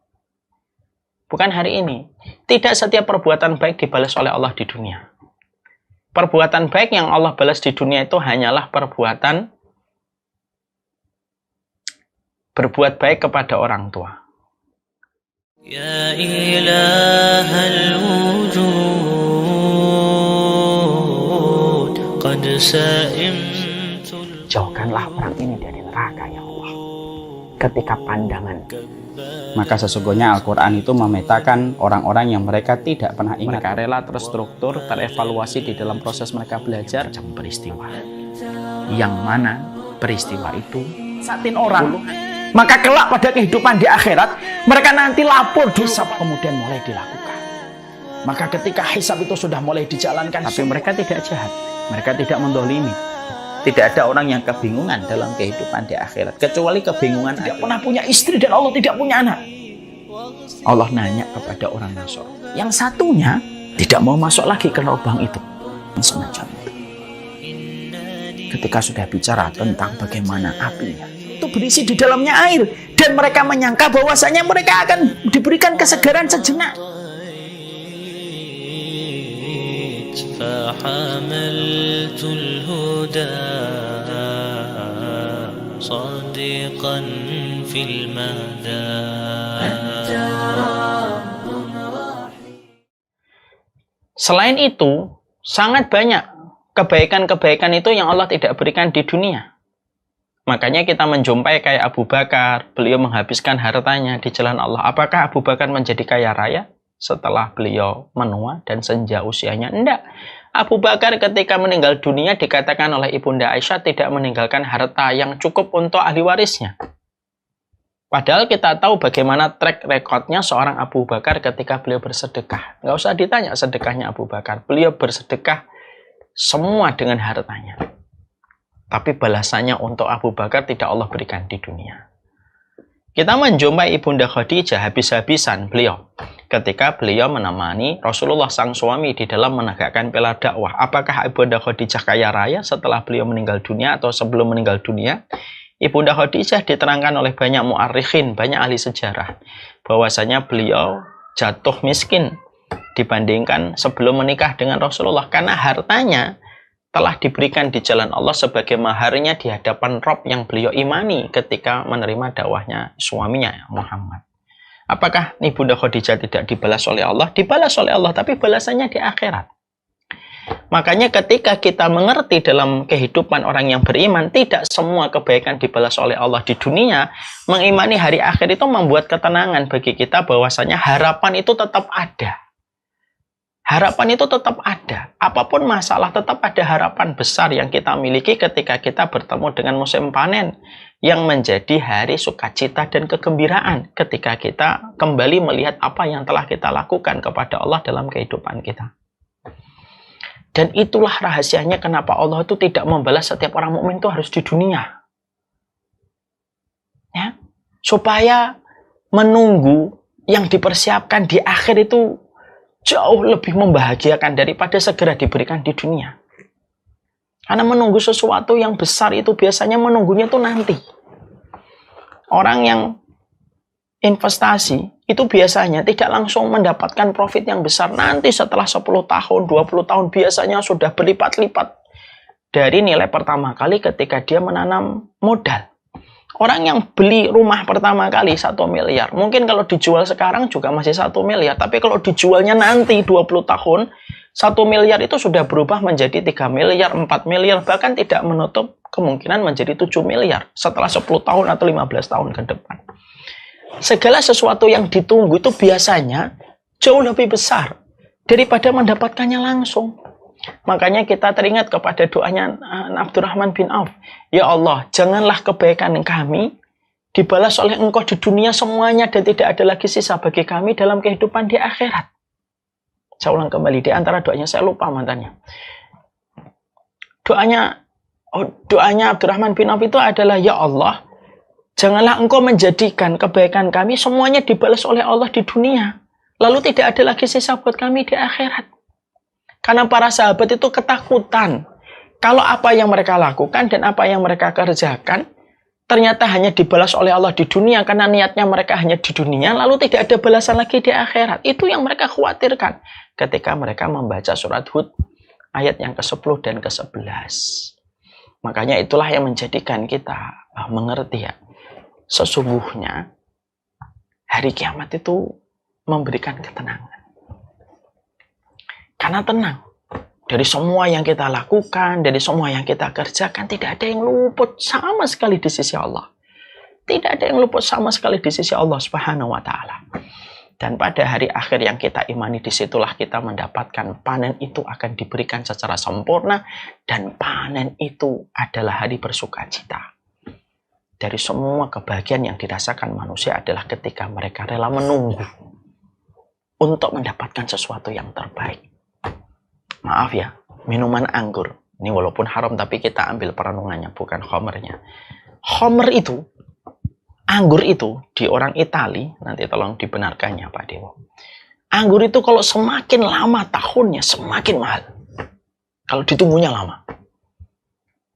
Bukan hari ini. Tidak setiap perbuatan baik dibalas oleh Allah di dunia. Perbuatan baik yang Allah balas di dunia itu hanyalah perbuatan berbuat baik kepada orang tua.
Ya ilahal wujud qad sa'imtul.
Jauhkanlah orang ini dari neraka, ya Allah. Ketika pandangan, maka sesungguhnya Al-Quran itu memetakan orang-orang yang mereka tidak pernah ingat. Mereka rela terstruktur, terevaluasi di dalam proses mereka belajar peristiwa. Yang mana peristiwa itu satin orang. Maka kelak pada kehidupan di akhirat, mereka nanti lapor hisab kemudian mulai dilakukan. Maka ketika hisab itu sudah mulai dijalankan, tapi mereka tidak jahat, mereka tidak mendolimi. Tidak ada orang yang kebingungan dalam kehidupan di akhirat, kecuali kebingungan tidak pernah punya istri dan Allah tidak punya anak. Allah nanya kepada orang Nasr, yang satunya tidak mau masuk lagi ke lubang itu. Semacam itu. Ketika sudah bicara tentang bagaimana apinya itu berisi di dalamnya air, dan mereka menyangka bahwasanya mereka akan diberikan kesegaran sejenak. Selain itu, sangat banyak kebaikan-kebaikan itu yang Allah tidak berikan di dunia. Makanya kita menjumpai kayak Abu Bakar, beliau menghabiskan hartanya di jalan Allah. Apakah Abu Bakar menjadi kaya raya setelah beliau menua dan senja usianya? Enggak. Abu Bakar ketika meninggal dunia dikatakan oleh Ibunda Aisyah tidak meninggalkan harta yang cukup untuk ahli warisnya. Padahal kita tahu bagaimana track recordnya seorang Abu Bakar ketika beliau bersedekah. Nggak usah ditanya sedekahnya Abu Bakar. Beliau bersedekah semua dengan hartanya. Tapi balasannya untuk Abu Bakar tidak Allah berikan di dunia. Kita menjumpai Ibunda Khadijah habis-habisan beliau ketika beliau menemani Rasulullah sang suami di dalam menegakkan pilar dakwah. Apakah Ibunda Khadijah kaya raya setelah beliau meninggal dunia atau sebelum meninggal dunia? Ibunda Khadijah diterangkan oleh banyak mu'arikhin, banyak ahli sejarah, bahwasanya beliau jatuh miskin dibandingkan sebelum menikah dengan Rasulullah karena hartanya telah diberikan di jalan Allah sebagai maharnya di hadapan Rob yang beliau imani ketika menerima dakwahnya suaminya Muhammad. Apakah Ibunda Khadijah tidak dibalas oleh Allah? Dibalas oleh Allah, tapi balasannya di akhirat. Makanya ketika kita mengerti dalam kehidupan orang yang beriman, tidak semua kebaikan dibalas oleh Allah di dunia, mengimani hari akhir itu membuat ketenangan bagi kita bahwasanya harapan itu tetap ada. Harapan itu tetap ada. Apapun masalah, tetap ada harapan besar yang kita miliki ketika kita bertemu dengan musim panen, yang menjadi hari sukacita dan kegembiraan ketika kita kembali melihat apa yang telah kita lakukan kepada Allah dalam kehidupan kita. Dan itulah rahasianya kenapa Allah itu tidak membalas setiap orang mukmin itu harus di dunia. Ya, supaya menunggu yang dipersiapkan di akhir itu jauh lebih membahagiakan daripada segera diberikan di dunia. Karena menunggu sesuatu yang besar itu biasanya menunggunya itu nanti. Orang yang investasi itu biasanya tidak langsung mendapatkan profit yang besar. Nanti setelah 10 tahun, 20 tahun biasanya sudah berlipat-lipat dari nilai pertama kali ketika dia menanam modal. Orang yang beli rumah pertama kali 1 miliar, mungkin kalau dijual sekarang juga masih 1 miliar. Tapi kalau dijualnya nanti 20 tahun, 1 miliar itu sudah berubah menjadi 3 miliar, 4 miliar, bahkan tidak menutup kemungkinan menjadi 7 miliar setelah 10 tahun atau 15 tahun ke depan. Segala sesuatu yang ditunggu itu biasanya jauh lebih besar daripada mendapatkannya langsung. Makanya kita teringat kepada doanya Abdurrahman bin Auf. Ya Allah, janganlah kebaikan kami dibalas oleh Engkau di dunia semuanya dan tidak ada lagi sisa bagi kami dalam kehidupan di akhirat. Saya ulang kembali, di antara doanya saya lupa mantannya. Doanya Abdurrahman bin Auf itu adalah, ya Allah, janganlah Engkau menjadikan kebaikan kami semuanya dibalas oleh Allah di dunia, lalu tidak ada lagi sisa buat kami di akhirat. Karena para sahabat itu ketakutan kalau apa yang mereka lakukan dan apa yang mereka kerjakan ternyata hanya dibalas oleh Allah di dunia, karena niatnya mereka hanya di dunia, lalu tidak ada balasan lagi di akhirat. Itu yang mereka khawatirkan ketika mereka membaca surat Hud ayat yang ke-10 dan ke-11. Makanya itulah yang menjadikan kita mengerti ya, sesungguhnya hari kiamat itu memberikan ketenangan. Karena tenang, dari semua yang kita lakukan, dari semua yang kita kerjakan, tidak ada yang luput sama sekali di sisi Allah. Tidak ada yang luput sama sekali di sisi Allah Subhanahu wa Ta'ala. Dan pada hari akhir yang kita imani, disitulah kita mendapatkan panen itu akan diberikan secara sempurna, dan panen itu adalah hari bersukacita. Dari semua kebahagiaan yang dirasakan manusia adalah ketika mereka rela menunggu untuk mendapatkan sesuatu yang terbaik. Maaf ya, minuman anggur. Ini walaupun haram, tapi kita ambil perenungannya, bukan khamernya. Khamer itu, anggur itu, di orang Itali, nanti tolong dibenarkannya Pak Dewo. Anggur itu kalau semakin lama tahunnya, semakin mahal. Kalau ditunggunya lama.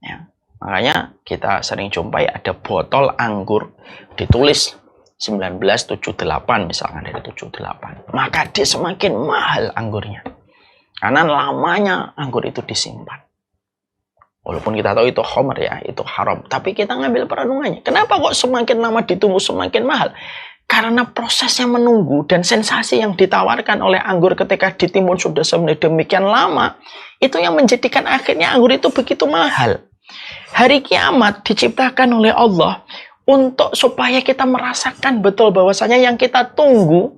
Ya, makanya kita sering jumpai ada botol anggur, ditulis 1978 misalkan, dari 78. Maka dia semakin mahal anggurnya. Karena lamanya anggur itu disimpan. Walaupun kita tahu itu khamr ya, itu haram. Tapi kita ngambil perenungannya. Kenapa kok semakin lama ditunggu semakin mahal? Karena prosesnya menunggu dan sensasi yang ditawarkan oleh anggur ketika ditimbun sudah sedemikian lama, itu yang menjadikan akhirnya anggur itu begitu mahal. Hari kiamat diciptakan oleh Allah untuk supaya kita merasakan betul bahwasanya yang kita tunggu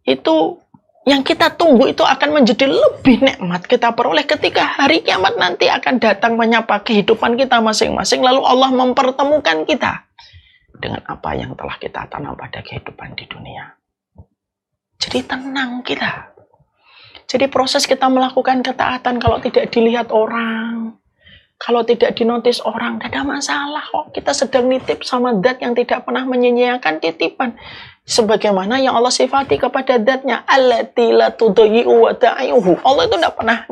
itu, yang kita tunggu itu akan menjadi lebih nikmat kita peroleh ketika hari kiamat nanti akan datang menyapa kehidupan kita masing-masing, lalu Allah mempertemukan kita dengan apa yang telah kita tanam pada kehidupan di dunia. Jadi tenang kita. Jadi proses kita melakukan ketaatan kalau tidak dilihat orang, kalau tidak dinotis orang, tidak ada masalah kok. Kita sedang nitip sama zat yang tidak pernah menyia-nyiakan titipan. Sebagaimana yang Allah sifati kepada zatnya, allati la tudayyi'u wada'ayuhu. Allah itu tidak pernah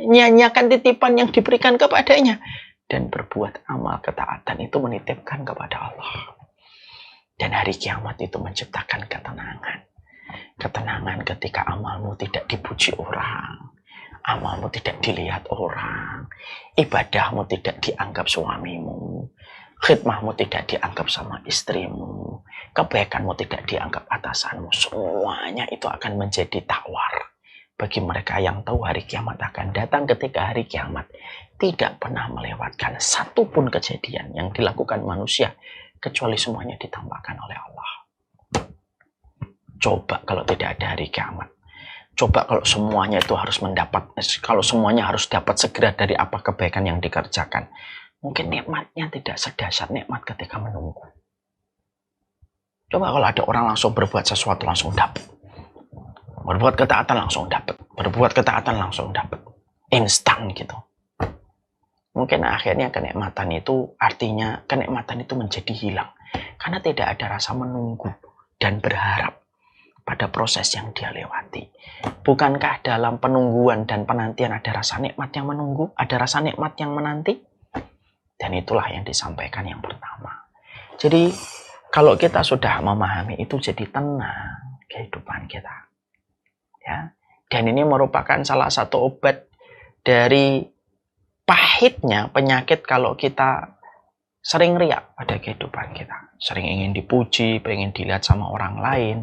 menyia-nyiakan titipan yang diberikan kepadanya. Dan berbuat amal ketaatan itu menitipkan kepada Allah. Dan hari kiamat itu menciptakan ketenangan. Ketenangan ketika amalmu tidak dipuji orang, amalmu tidak dilihat orang, ibadahmu tidak dianggap suamimu, khidmahmu tidak dianggap sama istrimu, kebaikanmu tidak dianggap atasanmu. Semuanya itu akan menjadi tawar bagi mereka yang tahu hari kiamat akan datang. Ketika hari kiamat tidak pernah melewatkan satupun kejadian yang dilakukan manusia kecuali semuanya ditambahkan oleh Allah. Coba kalau tidak ada hari kiamat. Coba kalau semuanya itu harus kalau semuanya harus dapat segera dari apa kebaikan yang dikerjakan. Mungkin nikmatnya tidak sedahsyat nikmat ketika menunggu. Coba kalau ada orang langsung berbuat sesuatu langsung dapat. Berbuat ketaatan langsung dapat. Berbuat ketaatan langsung dapat. Instan gitu. Mungkin akhirnya kenikmatan itu artinya kenikmatan itu menjadi hilang. Karena tidak ada rasa menunggu dan berharap pada proses yang dia lewati. Bukankah dalam penungguan dan penantian ada rasa nikmat yang menunggu, ada rasa nikmat yang menanti? Dan itulah yang disampaikan yang pertama. Jadi kalau kita sudah memahami itu, jadi tenang kehidupan kita. Ya. Dan ini merupakan salah satu obat dari pahitnya penyakit kalau kita sering riak pada kehidupan kita. Sering ingin dipuji, pengen dilihat sama orang lain.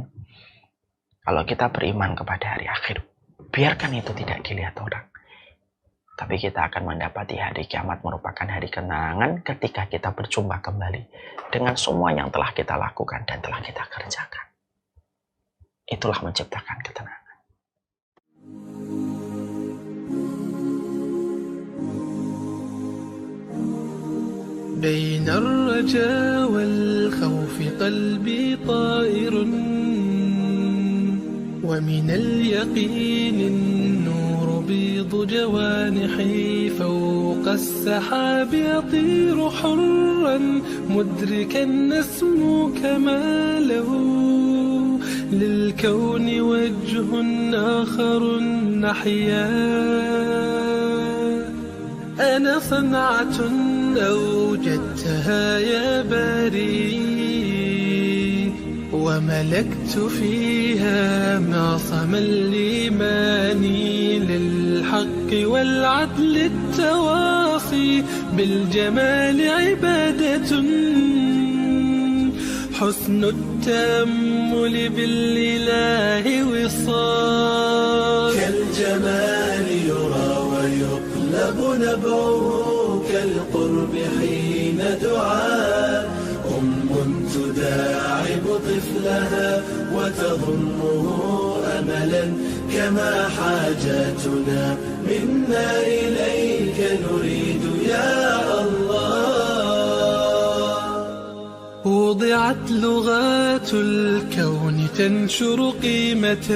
Kalau kita beriman kepada hari akhir, biarkan itu tidak dilihat orang. Tapi kita akan mendapati hari kiamat merupakan hari kenangan ketika kita berjumpa kembali dengan semua yang telah kita lakukan dan telah kita kerjakan. Itulah menciptakan ketenangan.
بين الرجا والخوف قلبي طائر ومن اليقين النور بيض جوانحي فوق السحاب يطير حرا مدركا نسمو كماله للكون وجه آخر نحيا أنا صنعة أوجدتها يا باري وملكت فيها معصم الإيمان للحق والعدل التواصي بالجمال عبادة حسن التأمل بالإله وصال كالجمال يرى ويقلب نبعه كالقرب حين دعاء تداعب طفلها وتظنه أملا كما حاجاتنا منا إليك نريد يا الله وضعت لغات الكون تنشر قيمة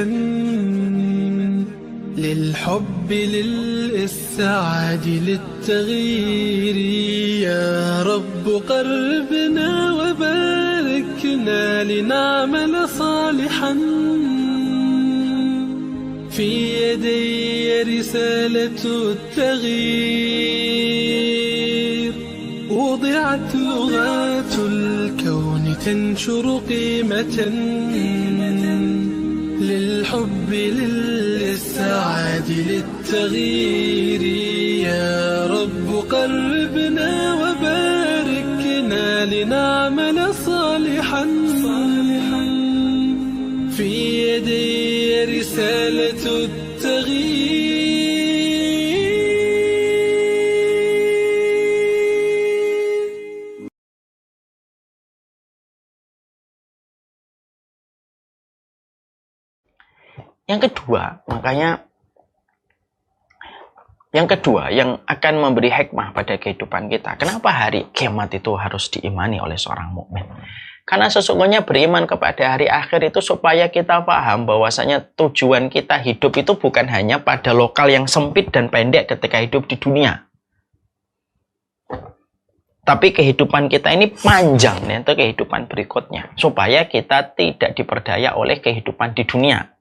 للحب للإسعاد للتغيير يا رب قربنا وباركنا لنعمل صالحا في يدي رسالة التغيير وضعت لغات الكون تنشر قيمة للحب للسعاد للتغيير يا رب قربنا وباركنا لنعمل صالحا في يدي رسالة التغيير
Yang kedua yang akan memberi hikmah pada kehidupan kita. Kenapa hari kiamat itu harus diimani oleh seorang mukmin? Karena sesungguhnya beriman kepada hari akhir itu supaya kita paham bahwasanya tujuan kita hidup itu bukan hanya pada lokal yang sempit dan pendek ketika hidup di dunia. Tapi kehidupan kita ini panjang, yaitu kehidupan berikutnya. Supaya kita tidak diperdaya oleh kehidupan di dunia.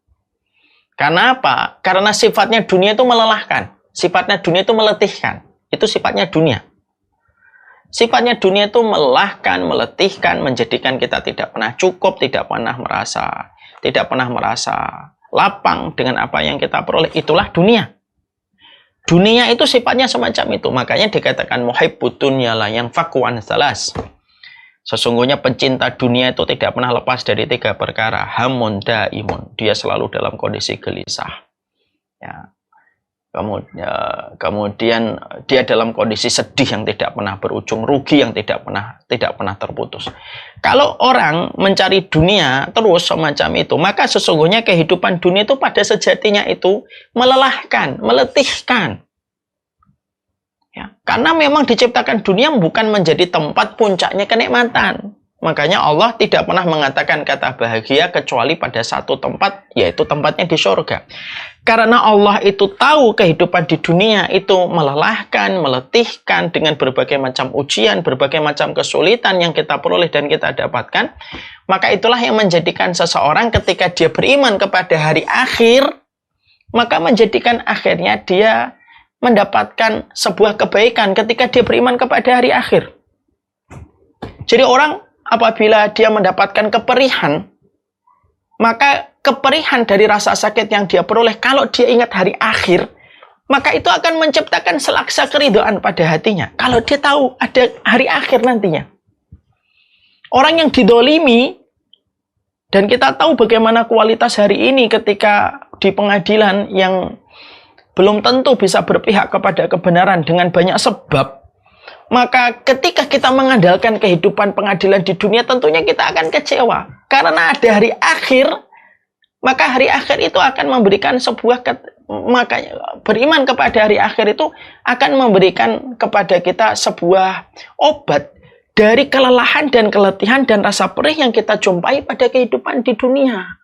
Karena apa? Karena sifatnya dunia itu melelahkan. Sifatnya dunia itu meletihkan. Itu sifatnya dunia. Sifatnya dunia itu melelahkan, meletihkan, menjadikan kita tidak pernah cukup, tidak pernah merasa lapang dengan apa yang kita peroleh. Itulah dunia. Dunia itu sifatnya semacam itu. Makanya dikatakan muhibbud dunya la yanfaku an tsalas. Sesungguhnya pencinta dunia itu tidak pernah lepas dari 3 perkara. Hamun daimun. Dia selalu dalam kondisi gelisah. Ya. Kemudian dia dalam kondisi sedih yang tidak pernah berujung, rugi yang tidak pernah terputus. Kalau orang mencari dunia terus semacam itu, maka sesungguhnya kehidupan dunia itu pada sejatinya itu melelahkan, meletihkan. Ya, karena memang diciptakan dunia bukan menjadi tempat puncaknya kenikmatan. Makanya Allah tidak pernah mengatakan kata bahagia kecuali pada satu tempat, yaitu tempatnya di surga. Karena Allah itu tahu kehidupan di dunia itu melelahkan, meletihkan dengan berbagai macam ujian, berbagai macam kesulitan yang kita peroleh dan kita dapatkan. Maka itulah yang menjadikan seseorang ketika dia beriman kepada hari akhir, maka menjadikan akhirnya dia mendapatkan sebuah kebaikan ketika dia beriman kepada hari akhir. Jadi orang apabila dia mendapatkan keperihan, maka keperihan dari rasa sakit yang dia peroleh, kalau dia ingat hari akhir, maka itu akan menciptakan selaksa keridhaan pada hatinya. Kalau dia tahu ada hari akhir nantinya. Orang yang didolimi, dan kita tahu bagaimana kualitas hari ini ketika di pengadilan yang belum tentu bisa berpihak kepada kebenaran dengan banyak sebab, maka ketika kita mengandalkan kehidupan pengadilan di dunia, tentunya kita akan kecewa. Karena ada hari akhir, maka hari akhir itu akan memberikan sebuah, makanya beriman kepada hari akhir itu akan memberikan kepada kita sebuah obat dari kelelahan dan keletihan dan rasa perih yang kita jumpai pada kehidupan di dunia.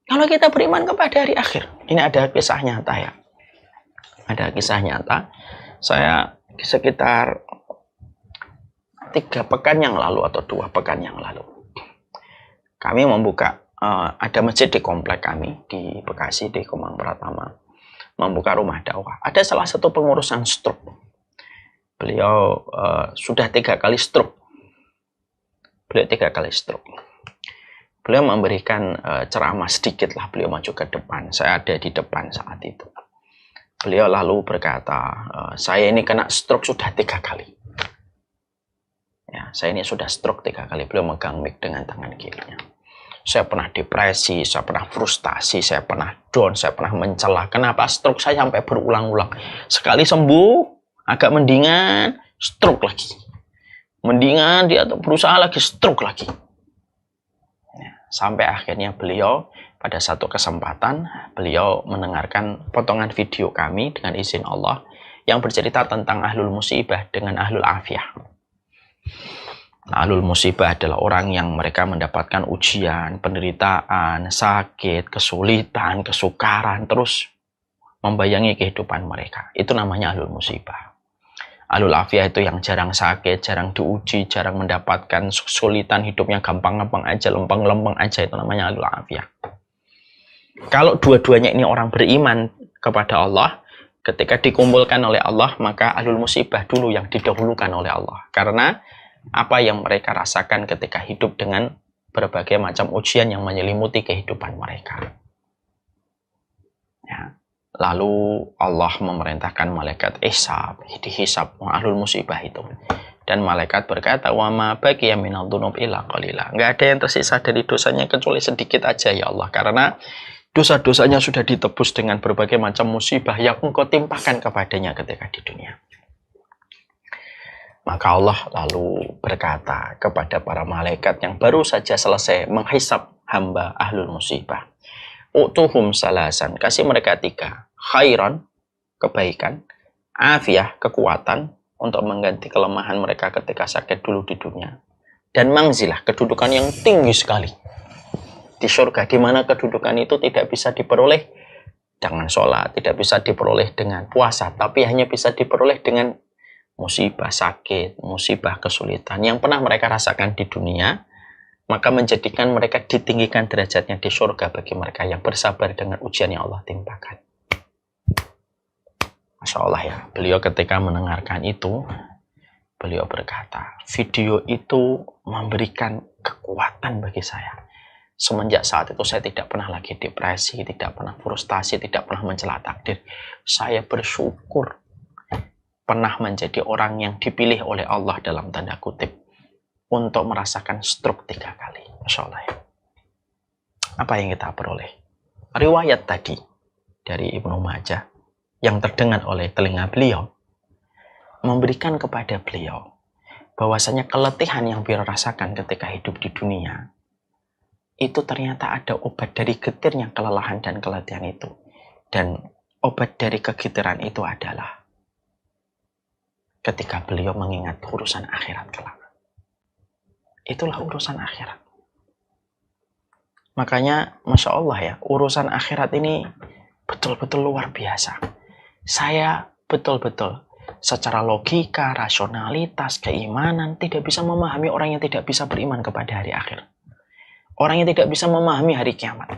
Kalau kita beriman kepada hari akhir, ini ada kisah nyata ya. Ada kisah nyata. Saya sekitar 3 pekan yang lalu atau 2 pekan yang lalu, kami membuka, ada masjid di komplek kami di Bekasi, di Kemang Pratama, membuka rumah dakwah. Ada salah satu pengurusan stroke. Beliau sudah 3 kali stroke. Beliau memberikan ceramah sedikit lah, beliau maju ke depan. Saya ada di depan saat itu. Beliau lalu berkata, saya ini kena stroke sudah 3 kali. Ya, saya ini sudah stroke 3 kali. Beliau megang mic dengan tangan kirinya. Saya pernah depresi, saya pernah frustasi, saya pernah down, saya pernah mencela. Kenapa stroke saya sampai berulang-ulang? Sekali sembuh, agak mendingan, stroke lagi. Mendingan, dia berusaha lagi, stroke lagi. Ya, sampai akhirnya beliau pada satu kesempatan, beliau mendengarkan potongan video kami dengan izin Allah yang bercerita tentang ahlul musibah dengan ahlul afiyah. Ahlul musibah adalah orang yang mereka mendapatkan ujian, penderitaan, sakit, kesulitan, kesukaran, terus membayangi kehidupan mereka. Itu namanya ahlul musibah. Ahlul afiyah itu yang jarang sakit, jarang diuji, jarang mendapatkan kesulitan, hidupnya gampang-gampang aja, lempeng-lempeng aja, itu namanya ahlul afiyah. Kalau dua-duanya ini orang beriman kepada Allah, ketika dikumpulkan oleh Allah, maka ahlul musibah dulu yang didahulukan oleh Allah. Karena apa yang mereka rasakan ketika hidup dengan berbagai macam ujian yang menyelimuti kehidupan mereka. Ya. Lalu Allah memerintahkan malaikat hisab, dihisab ahlul musibah itu. Dan malaikat berkata, wa ma baqiya minadh dzunub illa qalila. Enggak ada yang tersisa dari dosanya kecuali sedikit aja ya Allah. Karena dosa-dosanya sudah ditebus dengan berbagai macam musibah yang engkau timpakan kepadanya ketika di dunia. Maka Allah lalu berkata kepada para malaikat yang baru saja selesai menghisab hamba ahlul musibah. Utuhum salasan, kasih mereka 3. Khairan, kebaikan. Afiyah, kekuatan untuk mengganti kelemahan mereka ketika sakit dulu di dunia. Dan mangzilah, kedudukan yang tinggi sekali di surga, di mana kedudukan itu tidak bisa diperoleh dengan sholat, tidak bisa diperoleh dengan puasa, tapi hanya bisa diperoleh dengan musibah sakit, musibah kesulitan yang pernah mereka rasakan di dunia, maka menjadikan mereka ditinggikan derajatnya di surga bagi mereka yang bersabar dengan ujian yang Allah timpakan. Masya Allah ya, beliau ketika mendengarkan itu, beliau berkata, video itu memberikan kekuatan bagi saya. Semenjak saat itu saya tidak pernah lagi depresi, tidak pernah frustasi, tidak pernah mencela takdir. Saya bersyukur pernah menjadi orang yang dipilih oleh Allah dalam tanda kutip untuk merasakan stroke 3 kali. Masya Allah ya. Apa yang kita peroleh? Riwayat tadi dari Ibnu Majah yang terdengar oleh telinga beliau memberikan kepada beliau bahwasanya keletihan yang beliau rasakan ketika hidup di dunia itu ternyata ada obat dari getirnya kelelahan dan keletihan itu. Dan obat dari kegetiran itu adalah ketika beliau mengingat urusan akhirat kelak. Itulah urusan akhirat. Makanya, Masya Allah ya, urusan akhirat ini betul-betul luar biasa. Saya betul-betul secara logika, rasionalitas, keimanan tidak bisa memahami orang yang tidak bisa beriman kepada hari akhir. Orang yang tidak bisa memahami hari kiamat.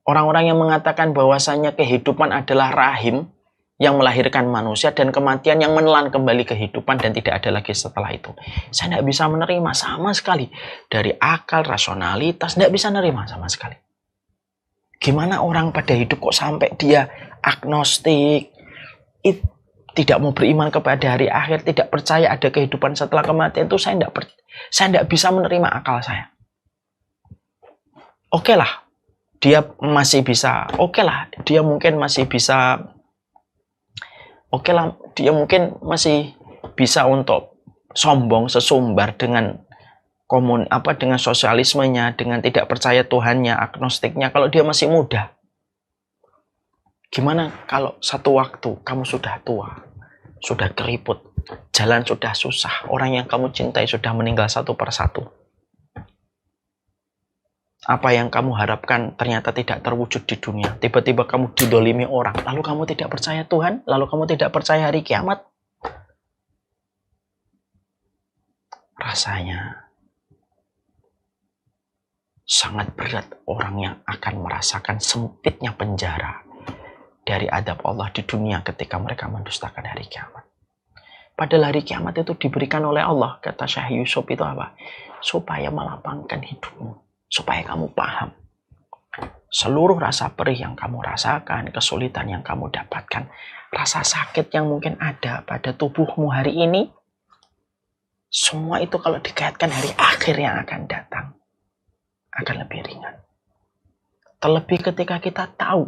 Orang-orang yang mengatakan bahwasanya kehidupan adalah rahim yang melahirkan manusia dan kematian yang menelan kembali kehidupan dan tidak ada lagi setelah itu. Saya tidak bisa menerima sama sekali. Dari akal, rasionalitas, tidak bisa menerima sama sekali. Gimana orang pada hidup kok sampai dia agnostik, tidak mau beriman kepada hari akhir, tidak percaya ada kehidupan setelah kematian, itu saya tidak bisa menerima akal saya. Oke lah, dia masih bisa, dia mungkin masih bisa untuk sombong sesumbar dengan dengan sosialismenya, dengan tidak percaya Tuhannya, agnostiknya kalau dia masih muda. Gimana kalau satu waktu kamu sudah tua, sudah keriput, jalan sudah susah, orang yang kamu cintai sudah meninggal satu persatu. Apa yang kamu harapkan ternyata tidak terwujud di dunia. Tiba-tiba kamu didolimi orang. Lalu kamu tidak percaya Tuhan? Lalu kamu tidak percaya hari kiamat? Rasanya sangat berat orang yang akan merasakan sempitnya penjara dari adab Allah di dunia ketika mereka mendustakan hari kiamat. Padahal hari kiamat itu diberikan oleh Allah. Kata Syekh Yusuf itu apa? Supaya melapangkan hidupmu. Supaya kamu paham seluruh rasa perih yang kamu rasakan, kesulitan yang kamu dapatkan, rasa sakit yang mungkin ada pada tubuhmu hari ini, semua itu kalau dikaitkan hari akhir yang akan datang, akan lebih ringan. Terlebih ketika kita tahu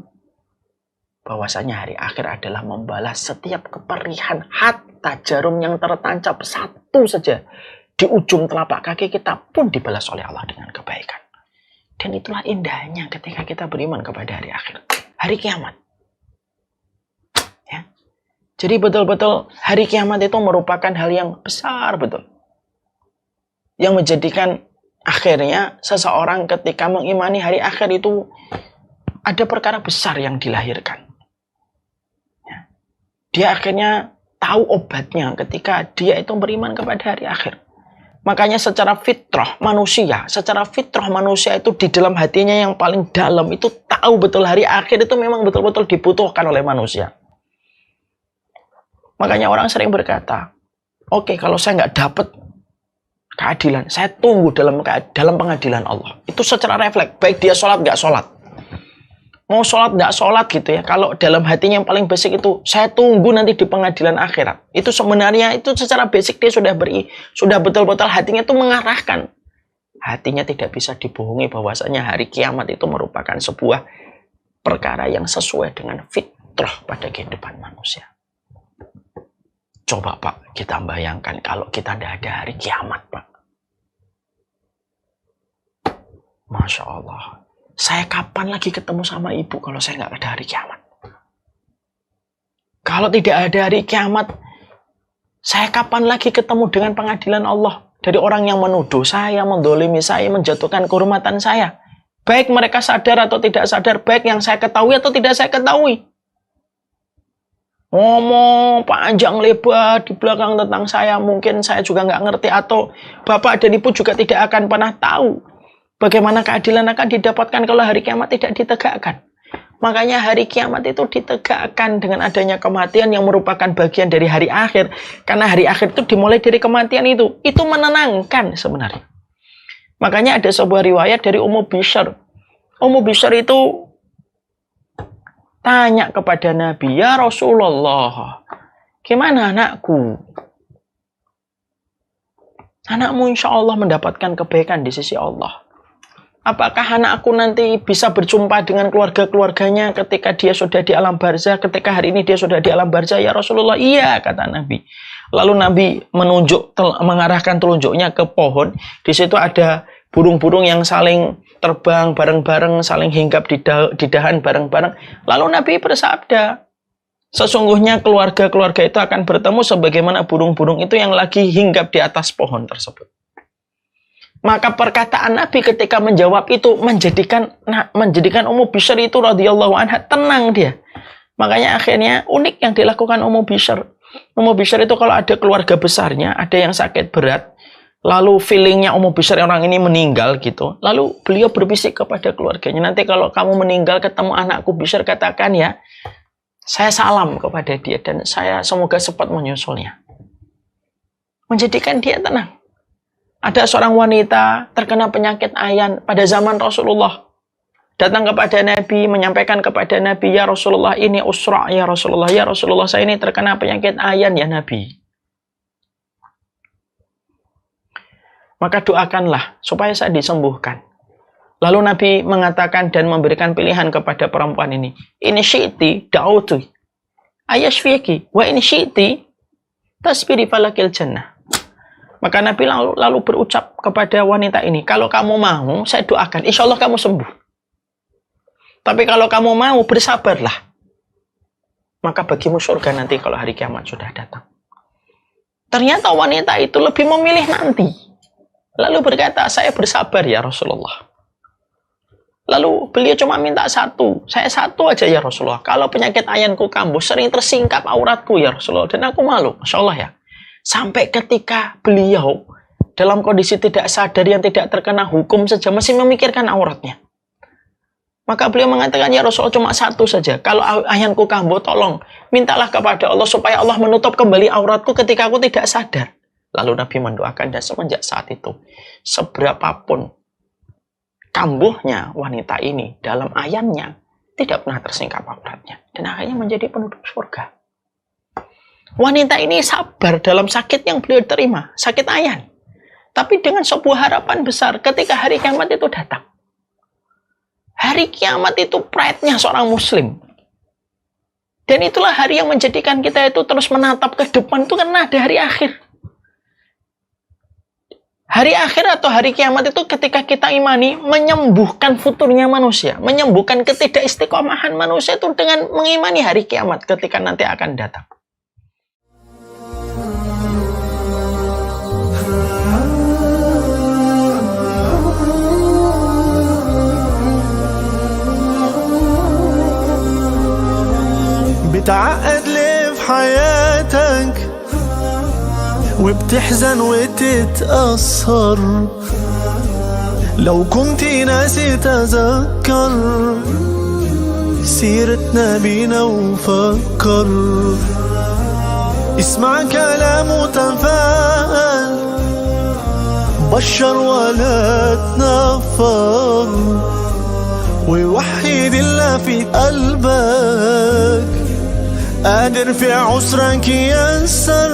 bahwasanya hari akhir adalah membalas setiap keperihan, hatta jarum yang tertancap satu saja di ujung telapak kaki kita pun dibalas oleh Allah dengan kebaikan. Dan itulah indahnya ketika kita beriman kepada hari akhir. Hari kiamat. Ya. Jadi betul-betul hari kiamat itu merupakan hal yang besar betul. Yang menjadikan akhirnya seseorang ketika mengimani hari akhir itu ada perkara besar yang dilahirkan. Ya. Dia akhirnya tahu obatnya ketika dia itu beriman kepada hari akhir. Makanya secara fitrah manusia itu di dalam hatinya yang paling dalam itu tahu betul hari akhir itu memang betul-betul dibutuhkan oleh manusia. Makanya orang sering berkata, oke, kalau saya nggak dapat keadilan, saya tunggu dalam pengadilan Allah. Itu secara refleks, baik dia sholat nggak sholat. Mau sholat nggak sholat gitu ya. Kalau dalam hatinya yang paling basic itu, saya tunggu nanti di pengadilan akhirat. Itu sebenarnya itu secara basic dia sudah betul-betul hatinya itu mengarahkan. Hatinya tidak bisa dibohongi bahwasanya hari kiamat itu merupakan sebuah perkara yang sesuai dengan fitrah pada kehidupan manusia. Coba Pak, kita bayangkan kalau kita tidak ada hari kiamat Pak. Masya Allah. Saya kapan lagi ketemu sama ibu kalau saya nggak ada hari kiamat? Kalau tidak ada hari kiamat, saya kapan lagi ketemu dengan pengadilan Allah dari orang yang menuduh saya, mendolimi saya, menjatuhkan kehormatan saya? Baik mereka sadar atau tidak sadar, baik yang saya ketahui atau tidak saya ketahui. Ngomong panjang lebar di belakang tentang saya, mungkin saya juga nggak ngerti atau bapak dan ibu juga tidak akan pernah tahu. Bagaimana keadilan akan didapatkan kalau hari kiamat tidak ditegakkan. Makanya hari kiamat itu ditegakkan dengan adanya kematian yang merupakan bagian dari hari akhir. Karena hari akhir itu dimulai dari kematian itu. Itu menenangkan sebenarnya. Makanya ada sebuah riwayat dari Ummu Bishr. Ummu Bishr itu tanya kepada Nabi, ya Rasulullah, gimana anakku? Anakmu insya Allah mendapatkan kebaikan di sisi Allah. Apakah anakku nanti bisa berjumpa dengan keluarga-keluarganya ketika dia sudah di alam barzah, ketika hari ini dia sudah di alam barzah? Ya Rasulullah, iya, kata Nabi. Lalu Nabi mengarahkan telunjuknya ke pohon. Di situ ada burung-burung yang saling terbang bareng-bareng, saling hinggap di dahan bareng-bareng. Lalu Nabi bersabda, sesungguhnya keluarga-keluarga itu akan bertemu sebagaimana burung-burung itu yang lagi hinggap di atas pohon tersebut. Maka perkataan Nabi ketika menjawab itu menjadikan Ummu Bishr itu radhiyallahu anha tenang dia. Makanya akhirnya unik yang dilakukan Ummu Bishr. Ummu Bishr itu kalau ada keluarga besarnya, ada yang sakit berat, lalu feelingnya Ummu Bishr orang ini meninggal gitu. Lalu beliau berbisik kepada keluarganya, nanti kalau kamu meninggal ketemu anakku Bishr, katakan ya, saya salam kepada dia dan saya semoga cepat menyusulnya. Menjadikan dia tenang. Ada seorang wanita terkena penyakit ayan pada zaman Rasulullah. Datang kepada Nabi, menyampaikan kepada Nabi, ya Rasulullah ini usra, ya Rasulullah saya ini terkena penyakit ayan ya Nabi. Maka doakanlah supaya saya disembuhkan. Lalu Nabi mengatakan dan memberikan pilihan kepada perempuan ini. Ini syi'ti da'utu ayashfiki wa ini syi'ti tasbiri falakil jannah. Maka Nabi lalu berucap kepada wanita ini, kalau kamu mau, saya doakan, insya Allah kamu sembuh. Tapi kalau kamu mau, bersabarlah. Maka bagimu surga nanti kalau hari kiamat sudah datang. Ternyata wanita itu lebih memilih nanti. Lalu berkata, saya bersabar ya Rasulullah. Lalu beliau cuma minta satu. Saya satu aja ya Rasulullah. Kalau penyakit ayanku kambuh, sering tersingkap auratku ya Rasulullah. Dan aku malu, Masya Allah ya. Sampai ketika beliau dalam kondisi tidak sadar yang tidak terkena hukum saja masih memikirkan auratnya. Maka beliau mengatakan, ya Rasulullah cuma satu saja. Kalau ayanku kambuh, tolong mintalah kepada Allah supaya Allah menutup kembali auratku ketika aku tidak sadar. Lalu Nabi mendoakan dan semenjak saat itu, seberapapun kambuhnya wanita ini dalam ayannya, tidak pernah tersingkap auratnya. Dan akhirnya menjadi penduduk surga. Wanita ini sabar dalam sakit yang beliau terima, sakit ayan. Tapi dengan sebuah harapan besar ketika hari kiamat itu datang. Hari kiamat itu pride-nya seorang muslim. Dan itulah hari yang menjadikan kita itu terus menatap ke depan itu karena ada hari akhir. Hari akhir atau hari kiamat itu ketika kita imani menyembuhkan futurnya manusia. Menyembuhkan ketidakistiqomahan manusia itu dengan mengimani hari kiamat ketika nanti akan datang.
بتعقد ليه في حياتك وبتحزن وتتأثر لو كنت ناسي تذكر سيرتنا بينا وفكر اسمع كلام وتفاءل بشر ولا تنفر ووحد الله في قلبك قادر في عسرك يسر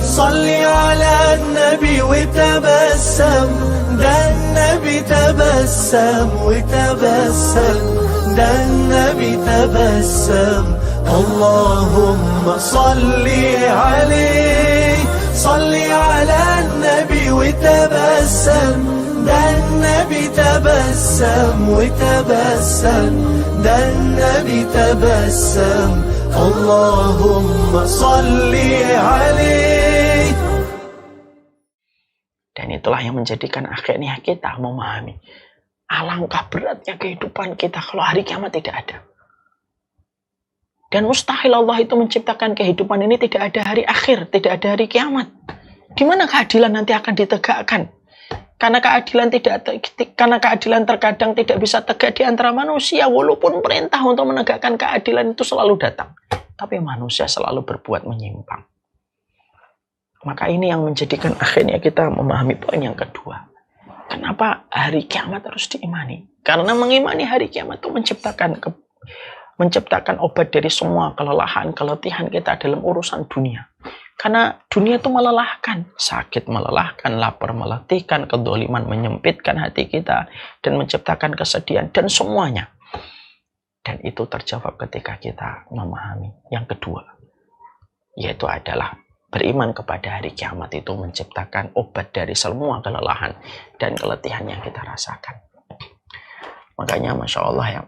صلي على النبي وتبسم ده النبي تبسم وتبسم ده النبي تبسم اللهم صلي عليه صلي على النبي وتبسم ده النبي تبسم وتبسم ده النبي تبسم اللهم صل عليه.
Dan itulah yang menjadikan akhirnya kita memahami alangkah beratnya kehidupan kita kalau hari kiamat tidak ada. Dan mustahil Allah itu menciptakan kehidupan ini tidak ada hari akhir, tidak ada hari kiamat. Di mana keadilan nanti akan ditegakkan? Karena keadilan terkadang tidak bisa tegak di antara manusia, walaupun perintah untuk menegakkan keadilan itu selalu datang. Tapi manusia selalu berbuat menyimpang. Maka ini yang menjadikan akhirnya kita memahami poin yang kedua. Kenapa hari kiamat harus diimani? Karena mengimani hari kiamat itu menciptakan obat dari semua kelelahan, keletihan kita dalam urusan dunia. Karena dunia itu melelahkan, sakit melelahkan, lapar meletihkan, kedoliman menyempitkan hati kita, dan menciptakan kesedihan, dan semuanya. Dan itu terjawab ketika kita memahami yang kedua, yaitu adalah beriman kepada hari kiamat itu menciptakan obat dari semua kelelahan dan keletihan yang kita rasakan. Makanya Masya Allah ya,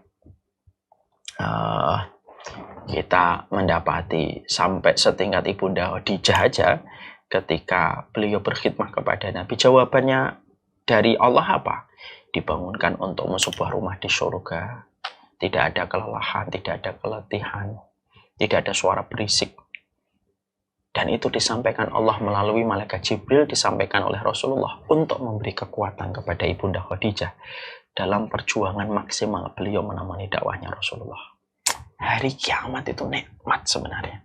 kita mendapati sampai setingkat Ibunda Khadijah aja ketika beliau berkhidmah kepada Nabi? Jawabannya dari Allah apa? Dibangunkan untukmu sebuah rumah di surga. Tidak ada kelelahan, tidak ada keletihan, tidak ada suara berisik. Dan itu disampaikan Allah melalui malaikat Jibril, disampaikan oleh Rasulullah untuk memberi kekuatan kepada Ibunda Khadijah dalam perjuangan maksimal beliau menemani dakwahnya Rasulullah. Hari kiamat itu nikmat sebenarnya.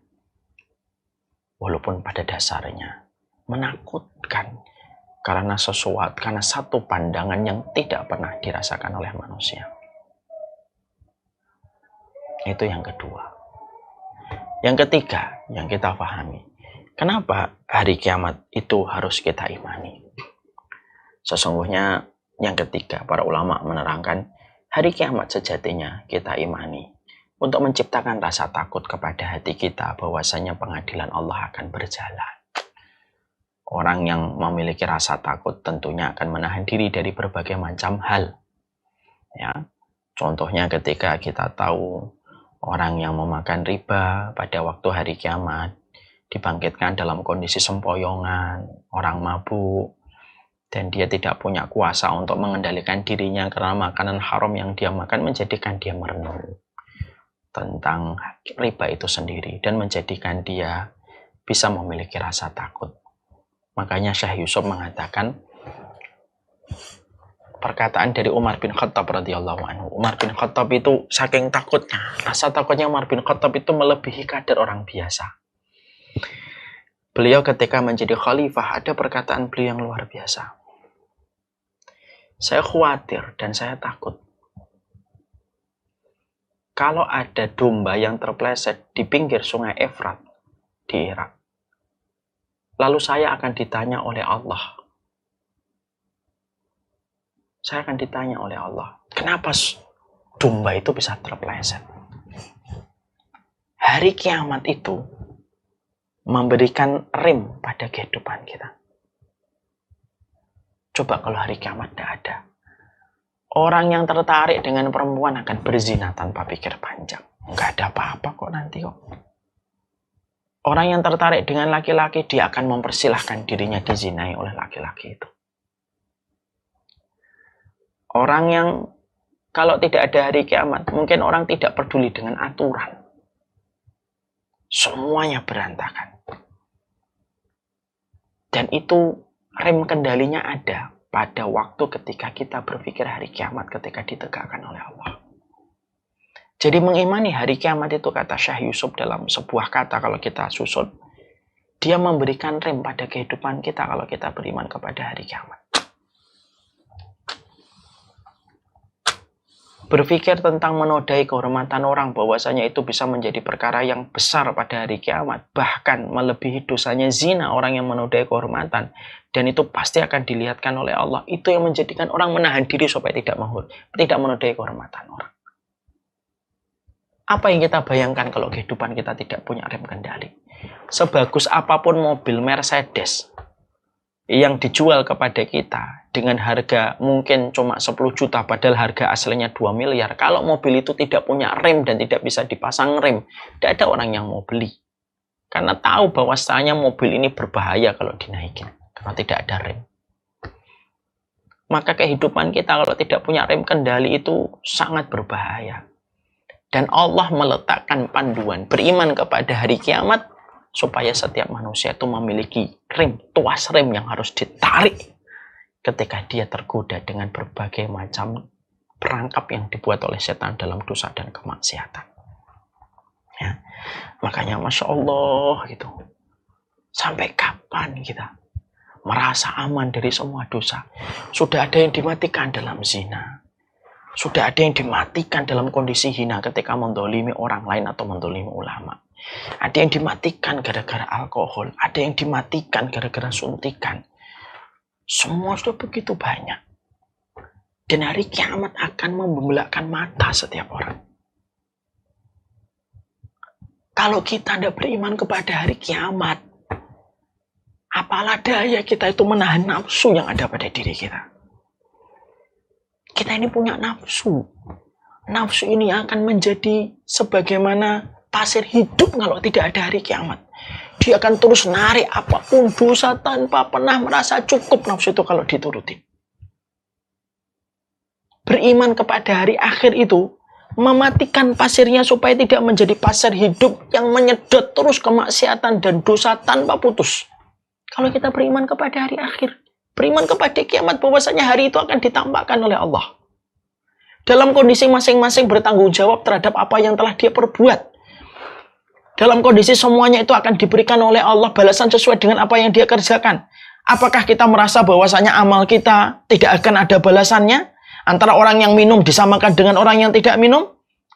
Walaupun pada dasarnya menakutkan karena satu pandangan yang tidak pernah dirasakan oleh manusia. Itu yang kedua. Yang ketiga yang kita pahami. Kenapa hari kiamat itu harus kita imani? Sesungguhnya yang ketiga, para ulama menerangkan hari kiamat sejatinya kita imani untuk menciptakan rasa takut kepada hati kita bahwasanya pengadilan Allah akan berjalan. Orang yang memiliki rasa takut tentunya akan menahan diri dari berbagai macam hal. Ya, contohnya ketika kita tahu orang yang memakan riba pada waktu hari kiamat dibangkitkan dalam kondisi sempoyongan, orang mabuk, dan dia tidak punya kuasa untuk mengendalikan dirinya karena makanan haram yang dia makan menjadikan dia merenung tentang riba itu sendiri dan menjadikan dia bisa memiliki rasa takut. Makanya Syekh Yusuf mengatakan perkataan dari Umar bin Khattab radhiyallahu anhu. Umar bin Khattab itu saking takutnya, rasa takutnya Umar bin Khattab itu melebihi kadar orang biasa. Beliau ketika menjadi khalifah ada perkataan beliau yang luar biasa. Saya khawatir dan saya takut kalau ada domba yang terpleset di pinggir sungai Efrat di Irak. Lalu saya akan ditanya oleh Allah. Saya akan ditanya oleh Allah, kenapa domba itu bisa terpleset? Hari kiamat itu memberikan rem pada kehidupan kita. Coba kalau hari kiamat tidak ada. Orang yang tertarik dengan perempuan akan berzina tanpa pikir panjang. Nggak ada apa-apa kok nanti kok. Orang yang tertarik dengan laki-laki, dia akan mempersilahkan dirinya dizinai oleh laki-laki itu. Orang yang kalau tidak ada hari kiamat, mungkin orang tidak peduli dengan aturan. Semuanya berantakan. Dan itu rem kendalinya ada pada waktu ketika kita berpikir hari kiamat ketika ditegakkan oleh Allah. Jadi mengimani hari kiamat itu, kata Syekh Yusuf dalam sebuah kata kalau kita susun, dia memberikan rem pada kehidupan kita kalau kita beriman kepada hari kiamat. Berpikir tentang menodai kehormatan orang bahwasanya itu bisa menjadi perkara yang besar pada hari kiamat, bahkan melebihi dosanya zina orang yang menodai kehormatan, dan itu pasti akan dilihatkan oleh Allah. Itu yang menjadikan orang menahan diri supaya tidak menodai kehormatan orang. Apa yang kita bayangkan kalau kehidupan kita tidak punya rem kendali? Sebagus apapun mobil Mercedes yang dijual kepada kita dengan harga mungkin cuma 10 juta padahal harga aslinya 2 miliar. Kalau mobil itu tidak punya rem dan tidak bisa dipasang rem, tidak ada orang yang mau beli. Karena tahu bahwasanya mobil ini berbahaya kalau dinaikin, karena tidak ada rem. Maka kehidupan kita kalau tidak punya rem kendali itu sangat berbahaya. Dan Allah meletakkan panduan beriman kepada hari kiamat supaya setiap manusia itu memiliki rem, tuas rem yang harus ditarik ketika dia tergoda dengan berbagai macam perangkap yang dibuat oleh setan dalam dosa dan kemaksiatan. Ya. Makanya Masya Allah gitu. Sampai kapan kita merasa aman dari semua dosa? Sudah ada yang dimatikan dalam zina. Sudah ada yang dimatikan dalam kondisi hina ketika mendolimi orang lain atau mendolimi ulama. Ada yang dimatikan gara-gara alkohol. Ada yang dimatikan gara-gara suntikan. Semua sudah begitu banyak. Dan hari kiamat akan membelakkan mata setiap orang. Kalau kita tidak beriman kepada hari kiamat, apalah daya kita itu menahan nafsu yang ada pada diri kita. Kita ini punya nafsu. Nafsu ini akan menjadi sebagaimana pasir hidup kalau tidak ada hari kiamat. Dia akan terus narik apapun dosa tanpa pernah merasa cukup nafsu itu kalau diturutin. Beriman kepada hari akhir itu mematikan pasirnya supaya tidak menjadi pasir hidup yang menyedot terus kemaksiatan dan dosa tanpa putus. Kalau kita beriman kepada hari akhir, beriman kepada kiamat, bahwasanya hari itu akan ditampakkan oleh Allah. Dalam kondisi masing-masing bertanggung jawab terhadap apa yang telah dia perbuat. Dalam kondisi semuanya itu akan diberikan oleh Allah balasan sesuai dengan apa yang dia kerjakan. Apakah kita merasa bahwasanya amal kita tidak akan ada balasannya? Antara orang yang minum disamakan dengan orang yang tidak minum?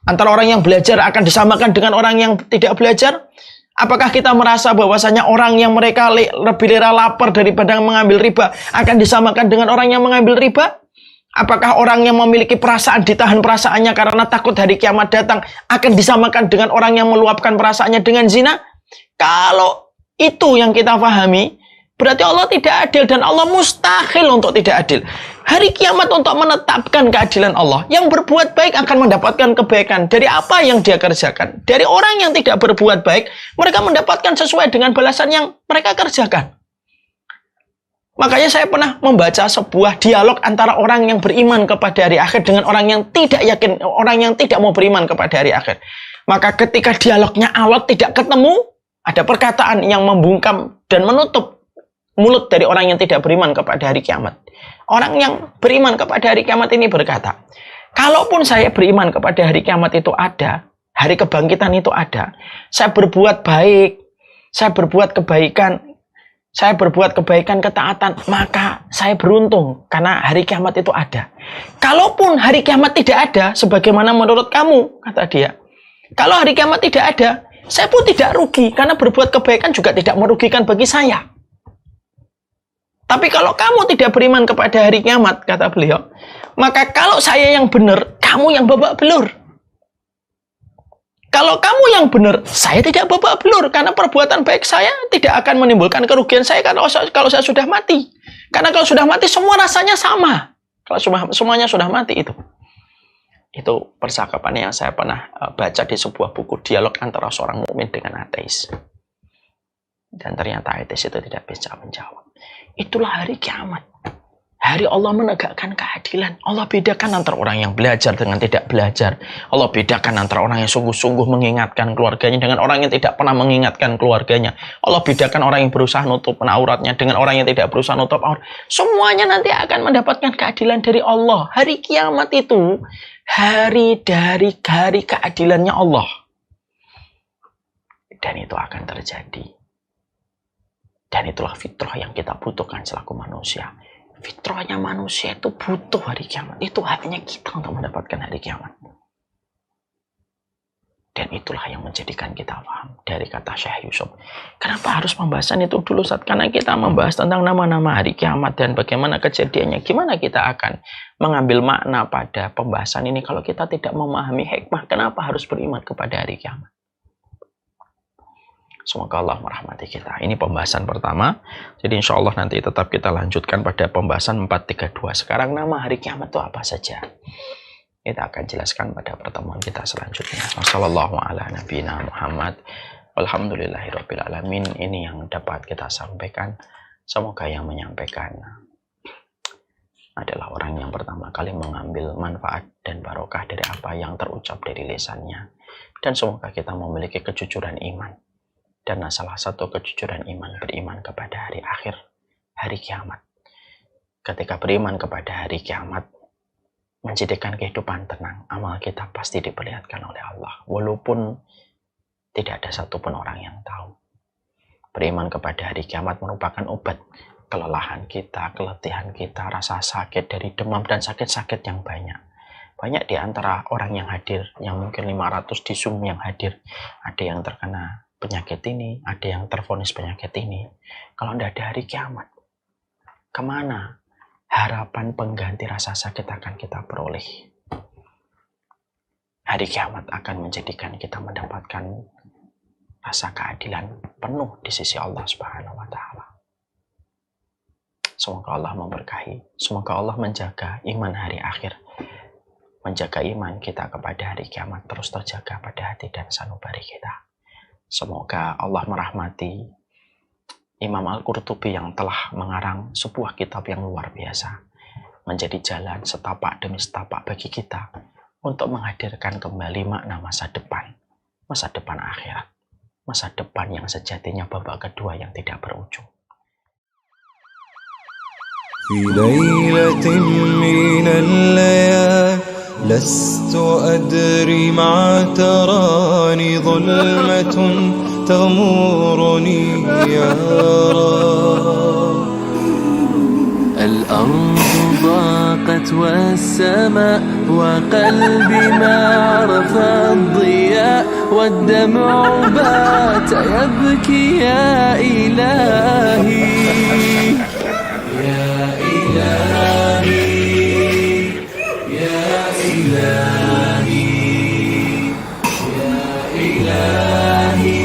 Antara orang yang belajar akan disamakan dengan orang yang tidak belajar? Apakah kita merasa bahwasanya orang yang mereka lebih rela lapar daripada mengambil riba akan disamakan dengan orang yang mengambil riba? Apakah orang yang memiliki perasaan ditahan perasaannya karena takut hari kiamat datang akan disamakan dengan orang yang meluapkan perasaannya dengan zina? Kalau itu yang kita pahami, berarti Allah tidak adil dan Allah mustahil untuk tidak adil. Hari kiamat untuk menetapkan keadilan Allah. Yang berbuat baik akan mendapatkan kebaikan dari apa yang dia kerjakan. Dari orang yang tidak berbuat baik, mereka mendapatkan sesuai dengan balasan yang mereka kerjakan. Makanya saya pernah membaca sebuah dialog antara orang yang beriman kepada hari akhir dengan orang yang tidak yakin, orang yang tidak mau beriman kepada hari akhir. Maka ketika dialognya alot tidak ketemu, ada perkataan yang membungkam dan menutup mulut dari orang yang tidak beriman kepada hari kiamat. Orang yang beriman kepada hari kiamat ini berkata, kalaupun saya beriman kepada hari kiamat itu ada, hari kebangkitan itu ada, saya berbuat baik, saya berbuat kebaikan, saya berbuat kebaikan, ketaatan, maka saya beruntung karena hari kiamat itu ada. Kalaupun hari kiamat tidak ada, sebagaimana menurut kamu, kata dia, kalau hari kiamat tidak ada, saya pun tidak rugi karena berbuat kebaikan juga tidak merugikan bagi saya. Tapi kalau kamu tidak beriman kepada hari kiamat, kata beliau, maka kalau saya yang benar, kamu yang babak belur. Kalau kamu yang benar, saya tidak babak belur. Karena perbuatan baik saya tidak akan menimbulkan kerugian saya kalau saya sudah mati. Karena kalau sudah mati, semua rasanya sama. Kalau semuanya sudah mati itu. Itu percakapan yang saya pernah baca di sebuah buku dialog antara seorang mukmin dengan ateis. Dan ternyata ateis itu tidak bisa menjawab. Itulah hari kiamat. Hari Allah menegakkan keadilan. Allah bedakan antara orang yang belajar dengan tidak belajar. Allah bedakan antara orang yang sungguh-sungguh mengingatkan keluarganya dengan orang yang tidak pernah mengingatkan keluarganya. Allah bedakan orang yang berusaha nutup auratnya dengan orang yang tidak berusaha nutup aurat. Semuanya nanti akan mendapatkan keadilan dari Allah. Hari kiamat itu hari dari hari keadilannya Allah. Dan itu akan terjadi. Dan itulah fitrah yang kita butuhkan selaku manusia. Fitrahnya manusia itu butuh hari kiamat. Itu haknya kita untuk mendapatkan hari kiamat. Dan itulah yang menjadikan kita paham dari kata Syekh Yusuf. Kenapa harus pembahasan itu dulu, Ustaz? Karena kita membahas tentang nama-nama hari kiamat dan bagaimana kejadiannya. Gimana kita akan mengambil makna pada pembahasan ini kalau kita tidak memahami hikmah kenapa harus beriman kepada hari kiamat. Semoga Allah merahmati kita. Ini pembahasan pertama. Jadi insya Allah nanti tetap kita lanjutkan pada pembahasan 432. Sekarang nama hari kiamat itu apa saja? Kita akan jelaskan pada pertemuan kita selanjutnya. Wassalamualaikum. Walhamdulillahirabbil alamin. Ini yang dapat kita sampaikan. Semoga yang menyampaikan adalah orang yang pertama kali mengambil manfaat dan barokah dari apa yang terucap dari lisannya. Dan semoga kita memiliki kejujuran iman. Dan salah satu kejujuran iman, beriman kepada hari akhir, hari kiamat. Ketika beriman kepada hari kiamat, menjadikan kehidupan tenang, amal kita pasti diperlihatkan oleh Allah. Walaupun tidak ada satupun orang yang tahu. Beriman kepada hari kiamat merupakan obat kelelahan kita, keletihan kita, rasa sakit dari demam dan sakit-sakit yang banyak. Banyak di antara orang yang hadir, yang mungkin 500 di Zoom yang hadir, ada yang terkena penyakit ini, ada yang tervonis penyakit ini. Kalau tidak ada hari kiamat, kemana harapan pengganti rasa sakit akan kita peroleh? Hari kiamat akan menjadikan kita mendapatkan rasa keadilan penuh di sisi Allah Subhanahu wa Ta'ala. Semoga Allah memberkahi, semoga Allah menjaga iman hari akhir, menjaga iman kita kepada hari kiamat terus terjaga pada hati dan sanubari kita. Semoga Allah merahmati Imam Al-Qurtubi yang telah mengarang sebuah kitab yang luar biasa, menjadi jalan setapak demi setapak bagi kita untuk menghadirkan kembali makna masa depan akhirat, masa depan yang sejatinya babak kedua yang tidak berujung.
في ليلة من الليالي لست أدري ما تراني ظلمة تغمرني يا رب. الأرض ضاقت والسماء وقلبي ما عرف الضياء والدمع بات يبكي يا إلهي يا إلهي يا إلهي يا إلهي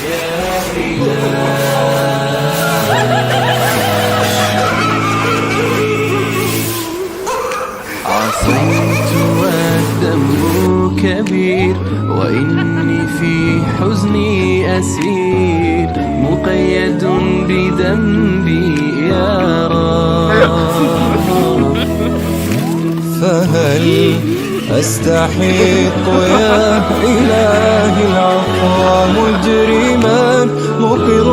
يا إلهي. عصيت والذنب كبير وإني في حزني أسير مقيد بذنبي يا رب. فهل أستحق يا إلهي العفو مجرما مقر